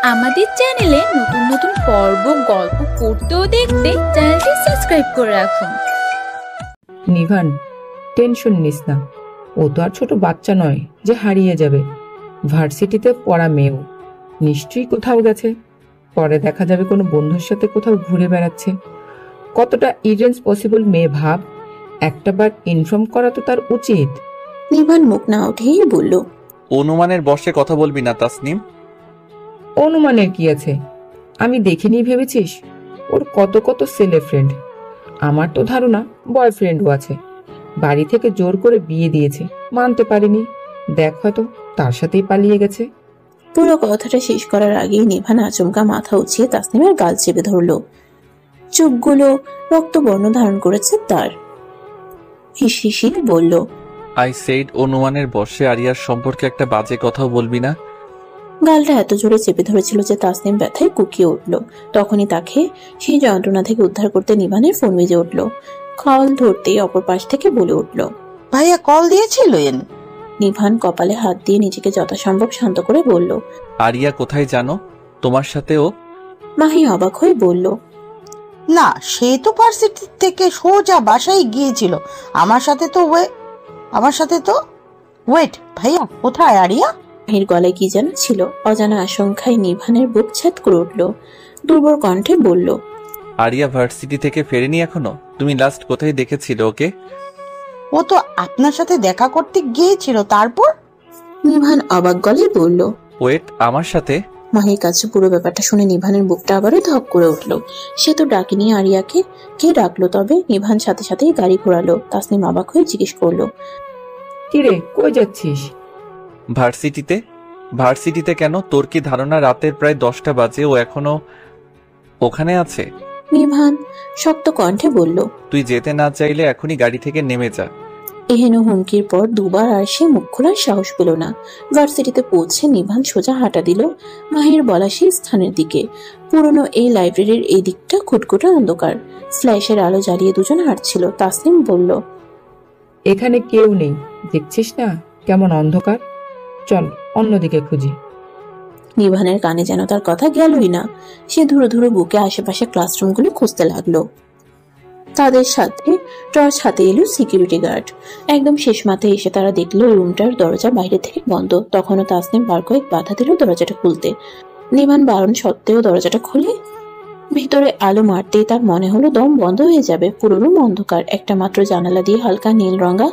আমাদের চ্যানেলে নতুন নতুন পর্ব, গল্প পড়তে ও দেখতে চ্যানেলটি সাবস্ক্রাইব করে রাখুন। নিভান, টেনশন নিস না। ও তো আর ছোট বাচ্চা নয় যে হারিয়ে যাবে। ভার্সিটিতে পড়া মেয়েও নিশ্চয়ই কোথাও গেছে। পরে দেখা যাবে কোনো বন্ধুর সাথে কোথাও ঘুরে বেড়াচ্ছে। কতটা ইরেসপন্সিবল মেয়ে ভাব। একটাবার ইনফর্ম করা তো তার উচিত। নিভান মুখ না উঠেই বলল, অনুমানের বশে কথা বলবি না তাসনিম। অনুমানের কি আছে? আমি দেখিনি ভেবেছিস? ওর কত কত ছেলে ফ্রেন্ড। আমার তো ধারণা বয়ফ্রেন্ডও আছে। বাড়ি থেকে জোর করে বিয়ে দিয়েছে, মানতে পারিনি। দেখ, হয়তো তার সাথেই পালিয়ে গেছে। পুরো কথাটা শেষ করার আগেই নিভান আচমকা মাথা উঁচিয়ে তাসনিমের গাল চেপে ধরল। চোখগুলো রক্তবর্ণ ধারণ করেছে তার। হিসিয়ে বলল, আই সেইড অনুমানের বশে আরিয়ার সম্পর্কে একটা বাজে কথাও বলবি না। গালটা এত জোরে চেপে ধরেছিল যে তাসনিম ব্যথায় কুকিয়ে উঠল। তখনই তাকে সেই যন্ত্রণা থেকে উদ্ধার করতে নিভানের ফোন বেজে উঠল। কল ধরতেই অপর পাশ থেকে বলে উঠল, ভাইয়া কল দিয়েছিলেন? নিভান কপালে হাত দিয়ে নিজেকে যথাসম্ভব শান্ত করে বলল, আরিয়া কোথায় জানো? তোমার সাথেও? মাহি অবাক হয়ে বলল, না, সে তো ভার্সিটি থেকে সোজা বাসায় গিয়েছিল। আমার সাথে তো ওয়েট, ভাইয়া কোথায় আরিয়া? মাহির গলায় কি যেন ছিল। অজানা আশঙ্কায় নিভানের বুক ছ্যাদ করে উঠল। দুর্বল কণ্ঠে বলল, আরিয়া ভার্সিটি থেকে ফেরেনি এখনো? তুমি লাস্ট কোথায় দেখেছিলে ওকে? ও তো আপনার সাথে দেখা করতে গিয়েছিল। তারপর? নিভান অবাক গলায় বলল, ওয়েট, আমার সাথে? মাহির কাছে পুরো ব্যাপারটা শুনে নিভানের বুকটা আবারও ধক করে উঠল। সে তো ডাকেনি আরিয়াকে। কে ডাকলো তবে? নিভান সাথে সাথেই গাড়ি ঘোরালো। তাসনিম অবাক হয়ে জিজ্ঞেস করলো, কিরে, কই যাচ্ছিস? ভার্সিটিতে। ভার্সিটিতে কেন? তোর কি ধারণা রাতের প্রায় 10টা বাজে ও এখনো ওখানে আছে? নিভান শক্ত কণ্ঠে বলল, তুই যেতে না চাইলে এখনই গাড়ি থেকে নেমে যা। এহেন হুমকির পর দুবার আর সে মুখ খোলার সাহস পেল না। ভার্সিটিতে পৌঁছে নিভান সোজা হাঁটা দিল মাহির বলা সেই স্থানের দিকে। পুরনো এই লাইব্রেরির এই দিকটা খুটখুটে অন্ধকার। ফ্ল্যাশের আলো জ্বালিয়ে দুজন হাঁটছিল। তাসনিম বলল, এখানে কেউ নেই, দেখছিস না কেমন অন্ধকার? চল অন্যদিকে খুঁজি। নিভানের কানে যেন তার কথা গেলই না। সে ধুরো ধুরো বুকে আশেপাশে ক্লাসরুমগুলো খুঁজতে লাগলো। তাদের সাথে টর্চ হাতে এলো সিকিউরিটি গার্ড। একদম শেষ মাথায় এসে তারা দেখলো রুমটার দরজা বাইরে থেকে বন্ধ। তখনও তাসনিম বার কয়েক বাধা দিল দরজাটা খুলতে। নিভান বারণ সত্ত্বেও দরজাটা খুলে ভিতরে আলো মারতেই তার মনে হলো দম বন্ধ হয়ে যাবে। পুরনো অন্ধকার। একটা মাত্র জানালা দিয়ে হালকা নীল রঙা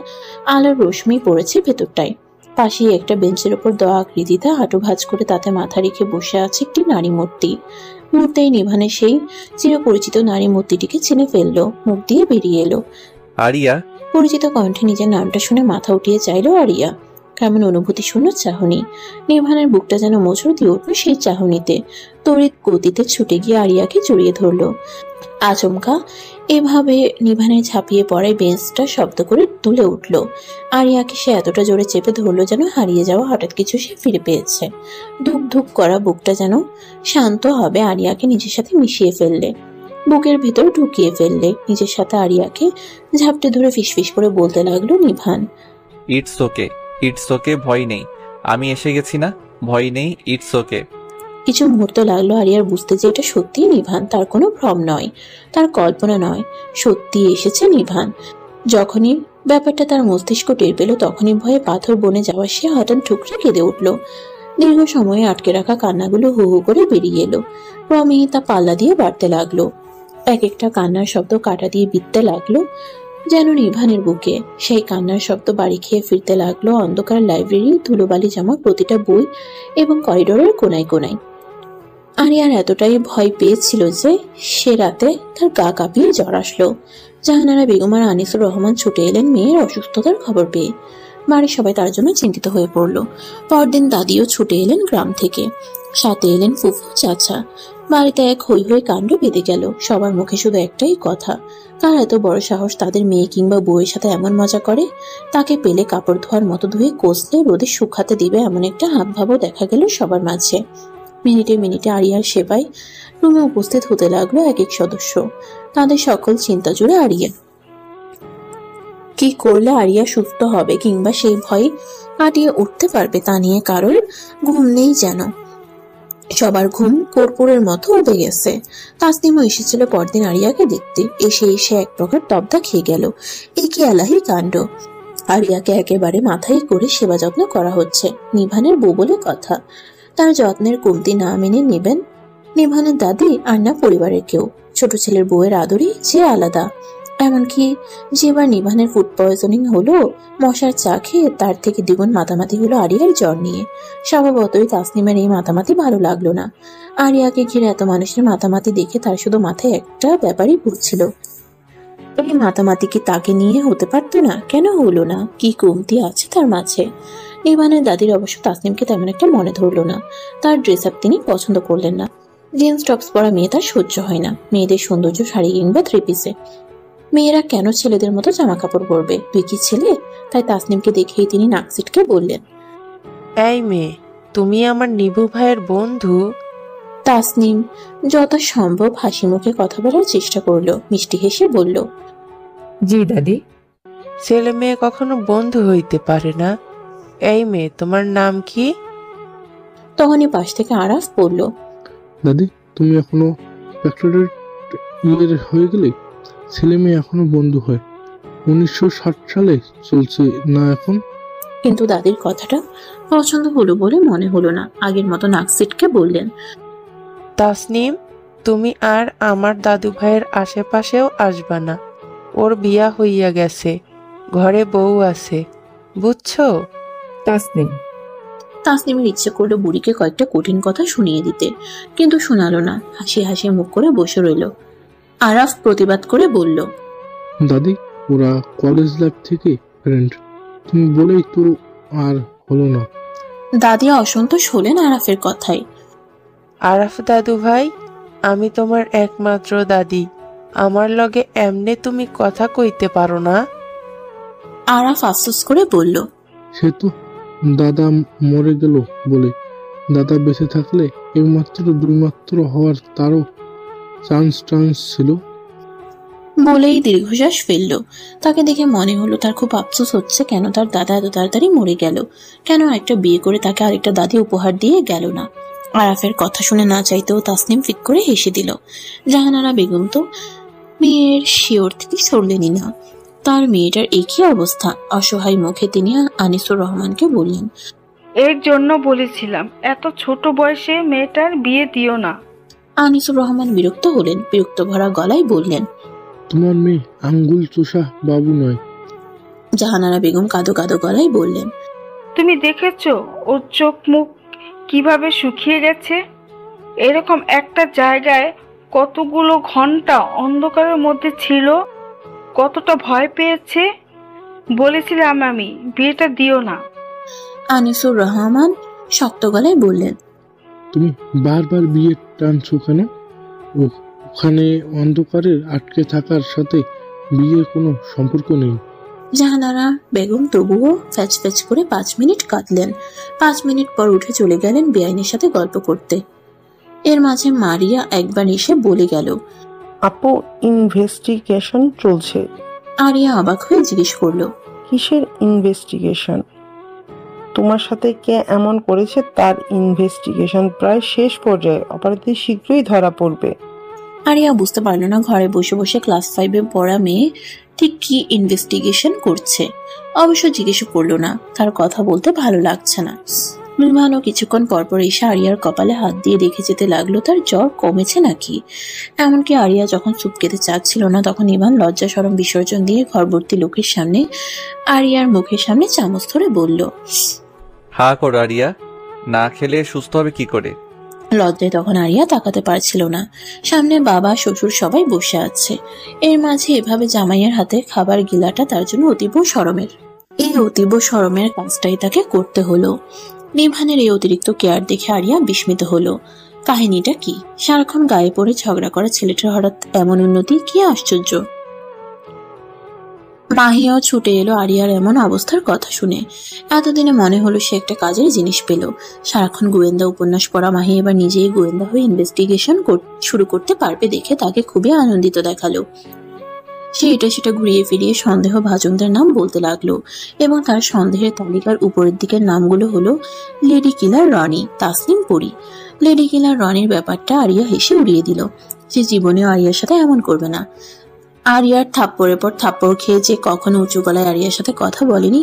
আলোর রশ্মি পড়েছে ভেতরটায়। পাশেই একটা বেঞ্চের উপর দেওয়া আকৃতিতে হাঁটু ভাঁজ করে তাতে মাথা রেখে বসে আছে একটি নারী মূর্তি। মুহূর্তেই নিভানের সেই চিরপরিচিত নারী মূর্তিটিকে চিনে ফেললো। মুখ দিয়ে বেরিয়ে এলো, আরিয়া। পরিচিত কণ্ঠে নিজের নামটা শুনে মাথা উঠিয়ে চাইলো আরিয়া। কেমন অনুভূতি শূন্য চাহনি। নিভানের বুকটা যেন মোচড় দিয়ে উঠল সেই চাহনিতে। তড়িৎ গতিতে ছুটে গিয়ে আরিয়াকে জড়িয়ে ধরলো। আচমকা এভাবে নিভানের ঝাঁপিয়ে পড়ায় বেঞ্চটা শব্দ করে তুলে উঠল। আরিয়াকে সে এতটা জোরে চেপে ধরলো যেন হারিয়ে যাওয়া হঠাৎ কিছু সে ফিরে পেয়েছে। ধুক ধুক করা বুকটা যেন শান্ত হবে আরিয়াকে নিজের সাথে মিশিয়ে ফেললে, বুকের ভিতর ঢুকিয়ে ফেললে। নিজের সাথে আরিয়াকে ঝাপটে ধরে ফিসফিস করে বলতে লাগলো নিভান, ইটস ওকে, ইটস ওকে, ভয় নেই, আমি এসে গেছি না, ভয় নেই, ইটস ওকে। কিছু মুহূর্ত লাগলো আরিয়ার বুঝতে যে এটা সত্যিই নিভান। তার কোনো ভ্রম নয়, তার কল্পনা নয়, সত্যি এসেছে নিভান। যখনই ব্যাপারটা তার মস্তিষ্ক টের পেল তখনই ভয়ে পাথর বনে যাওয়া সে হঠাৎ ঠুকরে কেঁদে উঠল। দীর্ঘ সময়ে আটকে রাখা কান্নাগুলো হু হু করে বেরিয়ে এলো। ক্রমেই তা পাল্লা দিয়ে বাড়তে লাগলো। এক একটা কান্নার শব্দ কাটা দিয়ে বিঁধতে লাগলো যেন নিভানের বুকে। সেই কান্নার শব্দ বাড়ি খেয়ে ফিরতে লাগলো অন্ধকার লাইব্রেরি, ধুলোবালি জামা প্রতিটা বই এবং করিডোরের কোনায় কোনায়। আরিয়ার এতটাই ভয় পেয়েছিল যে সে রাতে তার গা কাঁপিয়ে জ্বর আসলো। জাহানারা বেগম আর আনিসুর রহমান ছুটে এলেন মেয়ের অসুস্থতার খবর পেয়ে। বাড়ির সবাই তার জন্য চিন্তিত হয়ে পড়ল। পরদিন দাদিও ছুটে এলেন গ্রাম থেকে। সাথে এলেন ফুফু, চাচা। বাড়িতে এক হৈ হৈ কাণ্ড বেঁধে গেল। সবার মুখে শুধু একটাই কথা, কার এত বড় সাহস তাদের মেয়ে কিংবা বউয়ের সাথে এমন মজা করে। তাকে পেলে কাপড় ধোয়ার মতো ধুয়ে কষলে রোদে শুকাতে দিবে এমন একটা হাবভাবও দেখা গেল সবার মাঝে। মিনিটে মিনিটে আরিয়ার সেবায় রুমে উপস্থিত হতে লাগলো এক এক সদস্য। তাদের সকল চিন্তা জুড়ে আরিয়া। কি করলে আরিয়া সুস্থ হবে কিংবা সেই ভয় কাটিয়ে উঠতে পারবে তা নিয়ে কারোর ঘুম নেই যেন। সবার ঘুম কর্পূরের মতো উঠে গেছে। তাসনিমও এসেছিল পরদিন আরিয়াকে দেখতে। এসে এক প্রকার তবদা খেয়ে গেল। এ কি আলাহি কাণ্ড! আরিয়াকে একেবারে মাথায় করে সেবা যত্ন করা হচ্ছে। নিভানের বউ বলে কথা। তার যত্নের কমতি না মেনে নেবেন নিভানের দাদি আর না পরিবারের কেউ। ছোট ছেলের বউয়ের আদরই যে আলাদা। এমনকি যেবার নিভানের ফুড পয়জনিং হলো, মশার চা খেয়ে তার থেকে দ্বিগুণ মাতামাতি হলো আরিয়ার জ্বর নিয়ে। স্বভাবতই তাসনিমের এই মাতামাতি ভালো লাগলো না। আরিয়াকে ঘিরে এত মানুষের মাতামাতি দেখে তার শুধু মাথায় একটা ব্যাপারই ঘুরছিল। এই মাতামাতি কি তাকে নিয়ে হতে পারতো না? কেন হলো না? কি কমতি আছে তার মাঝে? নিভানের দাদির অবশ্য তাসনিমকে তেমন একটা মনে ধরলো না। তার ড্রেস আপ তিনি পছন্দ করলেন না। জিন্স টপস পরা মেয়ে তার সহ্য হয় না। মেয়েদের সৌন্দর্য শাড়ি কিংবা থ্রি পিসে। মেয়েরা কেন ছেলেদের মতো জামা কাপড় পরবে? তুই কি ছেলে? তাই তাসনিমকে দেখেই তিনি নাক সিটকে বললেন, এই মেয়ে, তুমি আমার নিভু ভাইয়ের বন্ধু? তাসনিম যথাসম্ভব হাসি মুখে কথা বলার চেষ্টা করলো। মিষ্টি হেসে বলল, জি দাদি। ছেলে মেয়ে কখনো বন্ধু হইতে পারে না। এই মেয়ে, তোমার নাম কি? তখনই পাশ থেকে আরাফ বলল, দাদি, তুমি এখনো ফ্যাক্টরেট ইয়ের হয়ে গেলে? ছেলে মেয়ে এখনো বন্ধু হয়? 1960 সালে চলছে না এখন? কিন্তু দাদির কথাটা পছন্দ হলো বলে মনে হলো না। আগের মতো নাক সিটকে বললেন, তাসনিম, তুমি আর আমার দাদু ভাইয়ের আশেপাশেও আসবা না। ওর বিয়া হইয়া গেছে, ঘরে বউ আছে, বুঝছো? তাসনিম। তাসনিমের ইচ্ছে করলো বুড়িকে কয়েকটা কঠিন কথা শুনিয়ে দিতে, কিন্তু শোনালো না। হাসি হাসি মুখ করে বসে রইল। আরাফ প্রতিবাদ করে বলল, দাদি, ওরা কলেজ লাইফ থেকে ফ্রেন্ড, তুমি বলেই তো আর হলো না। দাদি অসন্তোষ হলেন আরাফের কথায়। আরাফ দাদু ভাই, আমি তোমার একমাত্র দাদি। আমার লগে এমনে তুমি কথা কইতে পারো না? আরাফ আফসোস করে বলল, সে তো দাদা মরে গেল বলে। দাদা বেঁচে থাকলে একমাত্র দুইমাত্র হওয়ার তারও চান্স ছিল। বলেই দীর্ঘশ্বাস ফেলল। তাকে দেখে মনে হলো তার খুব আফসোস হচ্ছে কেন তার দাদা এত তাড়াতাড়ি মরে গেল। কেন একটা বিয়ে করে তাকে আরেকটা দাদি উপহার দিয়ে গেল না। আরাফের কথা শুনে না চাইতেও তাসনিম ফিক করে হেসে দিল। জাহানারা বেগম তো মেয়ের শিওর থেকে সরলেনই না। তার মেয়েটার একই অবস্থা। অসহায় মুখে তিনি আনিসুর রহমানকে বললেন, এর জন্য বলেছিলাম এত ছোট বয়সে মেয়েটার বিয়ে দিও না। আনিসুর রহমান বিরক্ত হলেন। বিরক্ত ভরা গলায় বললেন, তোমার মেয়ে আঙ্গুল চোষা বাবু নয়। জাহানারা বেগম কাঁদো কাঁদো গলায় বললেন, তুমি দেখেছো ওর চোখ মুখ কিভাবে শুকিয়ে গেছে? এরকম একটা জায়গায় কতগুলো ঘন্টা অন্ধকারের মধ্যে ছিল, কতটা ভয় পেয়েছে। বলেছিলাম আমি বিয়েটা দিও না। আনিসুর রহমান শক্ত গলায় বললেন, তুমি বারবার বিয়ে টানছো কেন? ওখানে অন্ধকারের আটকে থাকার সাথে বিয়ের কোনো সম্পর্ক নেই। জাহানারা বেগম তবুও ফ্যাচ ফ্যাচ করে 5 মিনিট কাঁদলেন। 5 মিনিট পর উঠে চলে গেলেন বেআইনের সাথে গল্প করতে। এর মাঝে মারিয়া একবার এসে বলে গেল, আপু, ইনভেস্টিগেশন চলছে। আরিয়া অবাক হয়ে জিজ্ঞেস করলো, কিসের ইনভেস্টিগেশন? তোমার সাথে কে এমন করেছে তার ইনভেস্টিগেশন প্রায় শেষ পর্যায়ে। অপরাধী শীঘ্রই ধরা পড়বে। আরিয়া বুঝতে পারলো না ঘরে বসে বসে ক্লাস 5-এ পড়া মেয়ে ঠিক কি ইনভেস্টিগেশন করছে। অবশ্য জিজ্ঞেস করলো না, তার কথা বলতে ভালো লাগছে না। নিভানও কিছুক্ষণ পরপর এসে আরিয়ার কপালে হাত দিয়ে দেখে যেতে লাগলো তার জ্বর কমেছে নাকি। এমনকি আরিয়া যখন চুপ খেতে চাচ্ছিল না, তখন নিভান লজ্জা শরম বিসর্জন দিয়ে ঘরভর্তি লোকের সামনে আরিয়ার মুখের সামনে চামচ ধরে বলল, হা করো আরিয়া, না খেলে সুস্থ হবে কি করে? লজ্জায় তখন আরিয়া তাকাতে পারছিল না। সামনে বাবা শ্বশুর সবাই বসে আছে। এর মাঝে এভাবে জামাইয়ের হাতে খাবার গিলাটা তার জন্য অতীব শরমের। এই অতীব শরমের কাজটাই তাকে করতে হলো। নিভানের এই অতিরিক্ত কেয়ার দেখে আরিয়া বিস্মিত হলো। কাহিনীটা কি? সারাক্ষণ গায়ে পড়ে ঝগড়া করা ছেলেটার হঠাৎ এমন উন্নতি, কি আশ্চর্য! মাহিয়াও ছুটে এলো আরিয়ার এমন অবস্থার কথা শুনে। এতদিনে মনে হলো সে একটা কাজের জিনিস পেল। সারাক্ষণ গোয়েন্দা উপন্যাস পড়া মাহি এবার নিজেই গোয়েন্দা হয়ে ইনভেস্টিগেশন শুরু করতে পারবে দেখে তাকে খুবই আনন্দিত দেখালো। সে এটা সেটা ঘুরিয়ে ফিরিয়ে সন্দেহ ভাজনদের নাম বলতে লাগলো এবং তার সন্দেহের তালিকার উপরের দিকের নামগুলো হলো লেডি কিলার রনি, তাসনিম পরি, লেডি কিলার রনির ব্যাপারটা আরিয়া হেসে উড়িয়ে দিল। সে জীবনেও আরিয়ার সাথে এমন করবে না। আরিয়ার থাপ্পড়ের পর থাপ্পড় খেয়ে যে কখনো উঁচু গলায় আরিয়ার সাথে কথা বলেনি,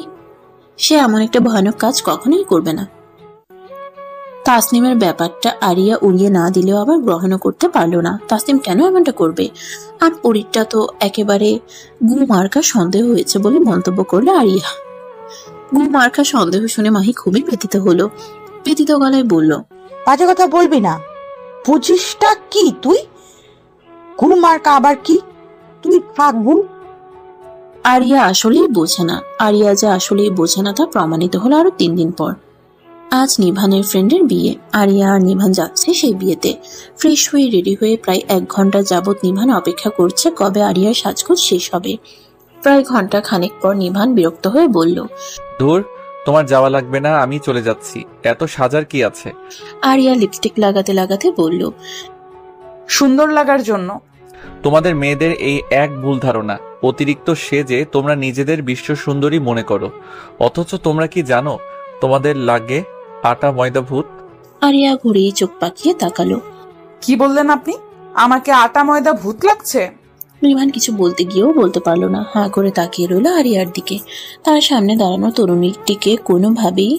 সে এমন একটা ভয়ানক কাজ কখনোই করবে না। তাসনিমের ব্যাপারটা আরিয়া উড়িয়ে না দিলেও আবার গ্রহণও করতে পারলো না। তাসনিম কেন এমনটা করবে? আর পরীরটা তো একেবারে গু মার্কা সন্দেহ হয়েছে বলে মন্তব্য করলো আরিয়া। গু মার্কা সন্দেহ শুনে মাহি খুবই ব্যথিত হলো। ব্যথিত গলায় বলল, বাজে কথা বলবি না। বুঝিসটা কি তুই? ঘুম মার্কা আবার কি? তুই থাক ভুল। আরিয়া আসলেই বোঝে না। আরিয়া যে আসলেই বোঝে না তা প্রমাণিত হলো আরো 3 দিন পর। আজ নিভানের ফ্রেন্ডের বিয়ে। আরিয়া আর নিভান যাচ্ছে সেই বিয়েতে। ফ্রেশ হয়ে রেডি হয়ে প্রায় 1 ঘন্টা যাবৎ নিভান অপেক্ষা করছে কবে আরিয়ার সাজগোজ শেষ হবে। প্রায় ঘন্টা খানেক পর নিভান বিরক্ত হয়ে বলল, ধুর, তোমার যাওয়া লাগবে না, আমি চলে যাচ্ছি। এত সাজার কি আছে? আরিয়া লিপস্টিক লাগাতে লাগাতে বলল, সুন্দর লাগার জন্য। তোমাদের মেয়েদের এই এক ভুল ধারণা, অতিরিক্ত সেজে তোমরা নিজেদের বিশ্ব সুন্দরী মনে করো, অথচ তোমরা কি জানো তোমাদের লাগে আটা ময়দা ভূত। আরিয়া ঘুরেই চোখ পাকিয়ে তাকালো। কি বললেন আপনি? আমাকে আটা ময়দা ভূত লাগছে? নিভান কিছু বলতে গিয়েও বলতে পারলো না। হাঁ করে তাকিয়ে রইল আরিয়ার দিকে। তার সামনে দাঁড়ানো তরুণীটিকে কোনোভাবেই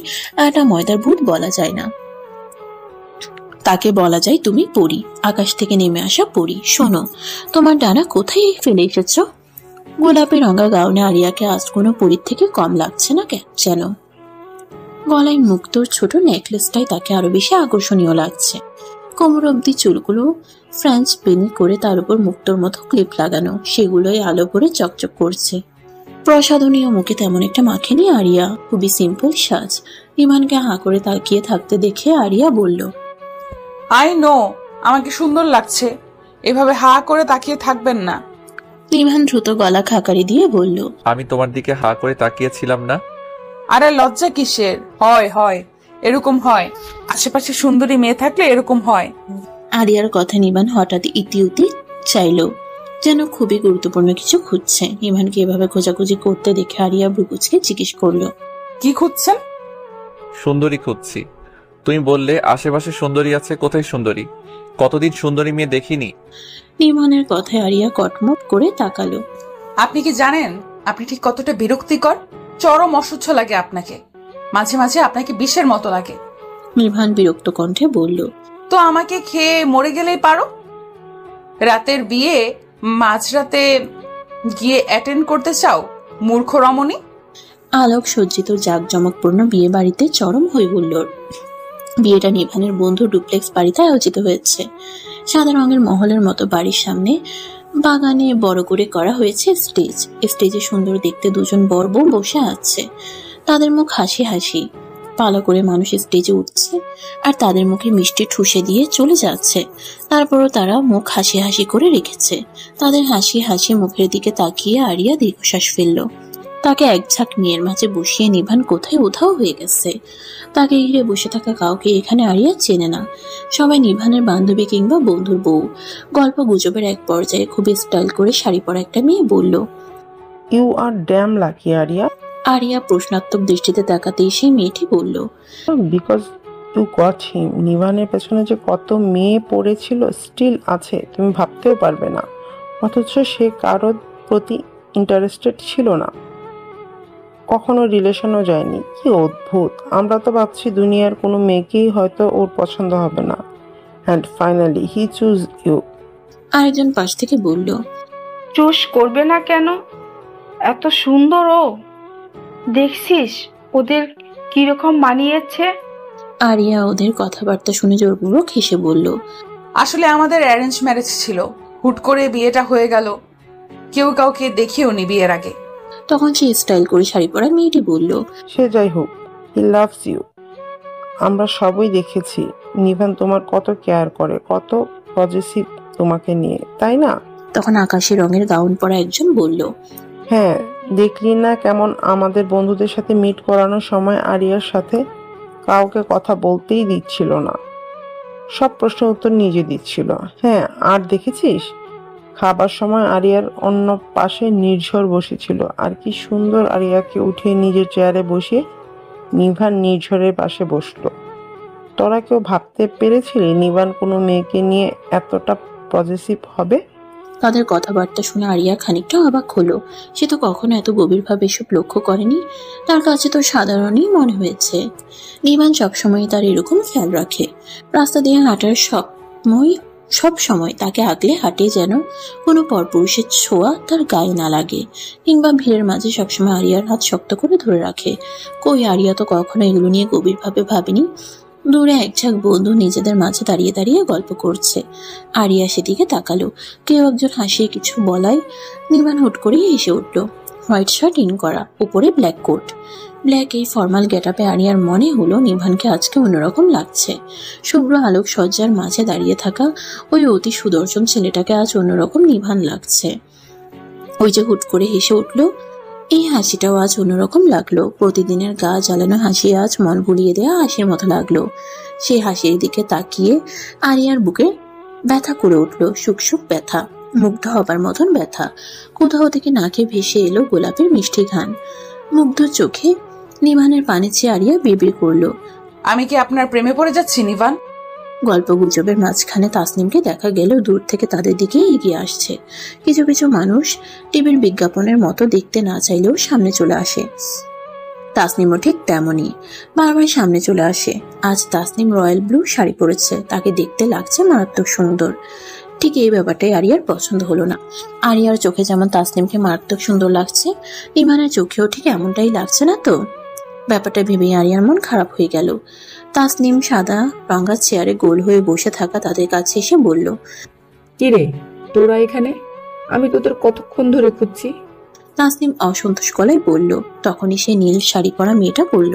আটা ময়দার ভূত বলা যায় না। তাকে বলা যায় তুমি পরী, আকাশ থেকে নেমে আসা পরী। শোনো, তোমার ডানা কোথায় ফেলে এসেছ? গোলাপি রঙা গাউনে আরিয়াকে আজ কোনো পরীর থেকে কম লাগছে না যেন। গলায় মুক্তোর ছোট নেকলেসটাই তাকে আরো বেশি আকর্ষণীয় লাগছে। কোমর অব্দি চুলগুলো ফ্রেঞ্চ পিন করে তার উপর মুক্তোর মতো ক্লিপ লাগানো, সেগুলোই আলো করে চকচক করছে। প্রসাদনীয় মুখে তেমন একটা মাখেনি আরিয়া, খুবই সিম্পল সাজ। ইমানকে হাঁ করে তাকিয়ে থাকতে দেখে আরিয়া বলল, আই নো আমাকে সুন্দর লাগছে, এভাবে হা করে তাকিয়ে থাকবেন না। ইমান দ্রুত গলা খাকারি দিয়ে বলল, আমি তোমার দিকে হা করে তাকিয়েছিলাম না। আরে লজ্জা কিসের? হয় হয়, এরকম হয়। আশেপাশে সুন্দরী মেয়ে থাকলে এরকম হয়। আরিয়ার কথা নিবান হঠাৎ ইতিউতি চাইল, যেন খুবই গুরুত্বপূর্ণ কিছু খুঁজছে। নিভানকে এভাবে খোঁজাখুঁজি করতে দেখে আরিয়া ভ্রুকুচকে জিজ্ঞেস করলো, কি খুঁজছেন? সুন্দরী খুঁজছি। তুমি বললে আশেপাশে সুন্দরী আছে, কোথায় সুন্দরী? কতদিন সুন্দরী মেয়ে দেখিনি। নিভানের কথায় আরিয়া কটমট করে তাকালো। আপনি কি জানেন আপনি ঠিক কতটা বিরক্তিকর? চরম অসহ্য লাগে আপনাকে। মাঝে মাঝে আপনাকে বিষের মতো লাগে। নিভান বিরক্ত কণ্ঠে বলল, তো আমাকে খেয়ে মরে গেলেই পারো। রাতের বিয়ে মাঝরাতে গিয়ে অ্যাটেন্ড করতে চাও, মূর্খ রমণী। আলোক সজ্জিত জাঁকজমকপূর্ণ বিয়ে বাড়িতে চরম হই হুল্লোড়। বিয়েটা নিভানের বন্ধু ডুপ্লেক্স বাড়িতে আয়োজিত হয়েছে। সাদা রঙের মহলের মতো বাড়ির সামনে বাগানে বড় করে করা হয়েছে স্টেজ। স্টেজে সুন্দর দেখতে 2 জন বর বউ বসে আছে। তাদের মুখ হাসি হাসি। পালা করে মানুষ স্টেজে উঠছে আর তাদের মুখে মিষ্টি ঠুসে দিয়ে চলে যাচ্ছে। তারপরও তারা মুখ হাসি হাসি করে রেখেছে। তাদের হাসি হাসি মুখের দিকে তাকিয়ে আরিয়া দীর্ঘশ্বাস ফেলল। তাকে এক ঝাঁক মেয়ের মাঝে বসিয়ে নিভান কোথায় উধাও হয়ে গেছে। তাকে ঘিরে বসে থাকা কাউকে এখানে আরিয়া চেনে না। সবাই নিভানের বান্ধবী কিংবা বন্ধুর বউ। গল্প গুজবের এক পর্যায়ে খুবই স্টাইল করে শাড়ি পরা একটা মেয়ে বলল, you are damn lucky Ariya. Ariya প্রশ্নাত্মক দৃষ্টিতে তাকাতেই সেই মেয়েটি বলল, বিকজ ইউ গট হিম। নিভানের পেছনে যে কত মেয়ে পড়েছিল, স্টিল আছে, তুমি ভাবতেও পারবে না। অথচ সে কারোর প্রতি ইন্টারেস্টেড ছিল না, কখনো রিলেশনও যায়নি। কি অদ্ভুত! আমরা তো ভাবছি দুনিয়ার কোনো মেয়েকেই হয়তো ওর পছন্দ হবে না। And finally he choose you. আরেকজন পাশ থেকে বলল, চুজ করবে না কেন? এত সুন্দর ও, দেখছিস ওদের কিরকম মানিয়েছে। আরিয়া ওদের কথাবার্তা শুনে জোরপূর্বক হেসে বলল, আসলে আমাদের অ্যারেঞ্জ ম্যারেজ ছিল, হুট করে বিয়েটা হয়ে গেল। কেউ কাউকে দেখিও নি বিয়ের আগে। তখন সে স্টাইল করে শাড়ি পরা মেয়েটি বলল, সে যাই হোক, হি লাভস ইউ। আমরা সবই দেখেছি নিভান তোমার কত কেয়ার করে, কত পজিটিভ তোমাকে নিয়ে, তাই না? তখন আকাশি রঙের গাউন পরা একজন বলল, হ্যাঁ, দেখলি না কেমন আমাদের বন্ধুদের সাথে মিট করানোর সময় আরিয়ার সাথে কাউকে কথা বলতেই দিচ্ছিল না, সব প্রশ্নের উত্তর নিজে দিচ্ছিল। হ্যাঁ, আর দেখেছিস খাবার সময় আরিয়ার অন্য পাশে নির্ঝর বসেছিল, আর কি সুন্দর আরিয়াকে উঠিয়ে নিজের চেয়ারে বসিয়ে নিভান নির্ঝরের পাশে বসলো। তোরা কেউ ভাবতে পেরেছিলি নিবান কোনো মেয়েকে নিয়ে এতটা পজিটিভ হবে? তাদের কথাবার্তা শুনে আরিয়া খানিকটা অবাক হলো। সে তো কখনো এত গভীরভাবে এসব লক্ষ্য করেনি। তার কাছে তো সাধারণই মনে হয়েছে। নিবান সবসময় তার এরকম খেয়াল রাখে। রাস্তা দিয়ে হাঁটার সব সময় তাকে আগলে হাঁটে, যেন কোনো পরপুরুষের ছোঁয়া তার গায়ে না লাগে, কিংবা ভিড়ের মাঝে সবসময় আরিয়ার হাত শক্ত করে ধরে রাখে। কই, আরিয়া তো কখনো এগুলো নিয়ে গভীরভাবে ভাবেনি। দূরে একঝাঁক বন্ধু নিজেদের মাঝে দাঁড়িয়ে দাঁড়িয়ে গল্প করছে। আরিয়া সেদিকে তাকালো। কেউ একজন হাসিয়ে কিছু বলায় নির্বাণ হুট করেই হেসে উঠল। হোয়াইট শার্ট ইন করা, উপরে ব্ল্যাক কোট। ব্ল্যাক এই ফর্মাল গেটআপে আরিয়ার মনে হলো নিভানকে আজকে অন্যরকম লাগছে। শুভ্র আলোক সজ্জার মাঝে দাঁড়িয়ে থাকা ওই অতি সুদর্শন ছেলেটাকে আজ অন্যরকম নিভান লাগছে। ওই যে হুট করে হেসে উঠল, এই হাসিটাও আজ অন্যরকম লাগলো। প্রতিদিনের গা জ্বালানো হাসি আজ মন ভুলিয়ে দেয়া হাসির মতো লাগলো। সেই হাসির দিকে তাকিয়ে আরিয়ার বুকে ব্যথা করে উঠল, সুখ ব্যথা, মুগ্ধ হবার মতন ব্যথা। কোথাও থেকে নাকে ভেসে এলো গোলাপের মিষ্টি ঘ্রাণ। মুগ্ধ চোখে নিভানের পানে চেয়ে আরিয়া বিড়বিড় করলো, আমি কি আপনার প্রেমে পড়ে যাচ্ছি নিভান? গল্প গুজবের মাঝখানে তাসনিমকে দেখা গেল দূর থেকে তাদের দিকে এগিয়ে আসছে। কিছু কিছু মানুষ টিভির বিজ্ঞাপনের মতো দেখতে না চাইলেও সামনে চলে আসে। তাসনিমও ঠিক তেমনই, বারবার সামনে চলে আসে। আজ তাসনিম রয়্যাল ব্লু শাড়ি পরেছে, তাকে দেখতে লাগছে মারাত্মক সুন্দর। ঠিক এই ব্যাপারটাই আরিয়ার পছন্দ হলো না। আরিয়ার চোখে যেমন তাসনিমকে মারাত্মক সুন্দর লাগছে, ইভানের চোখেও ঠিক এমনটাই লাগছে না তো। ব্যাপারটা ভেবেই আরিয়ার মন খারাপ হয়ে গেল। তাসনিম সাদা রঙা চেয়ারে গোল হয়ে বসে থাকা তাদের কাছে এসে বলল, কিরে তোরা এখানে? আমি তোদের কতক্ষণ ধরে খুঁজছি। তাসনিম অসন্তোষ গলায় বলল। তখনই সে নীল শাড়ি পরা মেয়েটা বলল,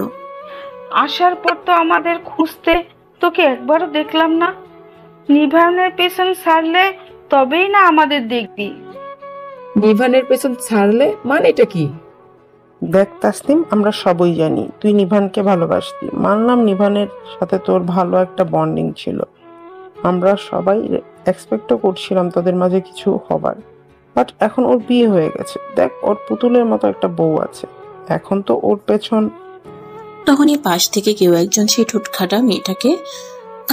আসার পর তো আমাদের খুঁজতে তোকে একবারও দেখলাম না। নিভানের পেছন ছাড়লে তবেই না আমাদের দেখবি। নিভানের পেছন ছাড়লে মানেটা কি? দেখ তাসনিম, আমরা সবই জানি তুই নিভানকে ভালোবাসতি। মানলাম নিভানের সাথে তোর ভালো একটা বন্ডিং ছিল, আমরা সবাই এক্সপেক্টও করছিলাম তোদের মাঝে কিছু হবার। বাট এখন ওর বিয়ে হয়ে গেছে। দেখ, ওর পুতুলের মতো একটা বউ আছে। এখন তো ওর পেছন। তখনই পাশ থেকে কেউ একজন সেই ঠোঁটখাটা মেয়েটাকে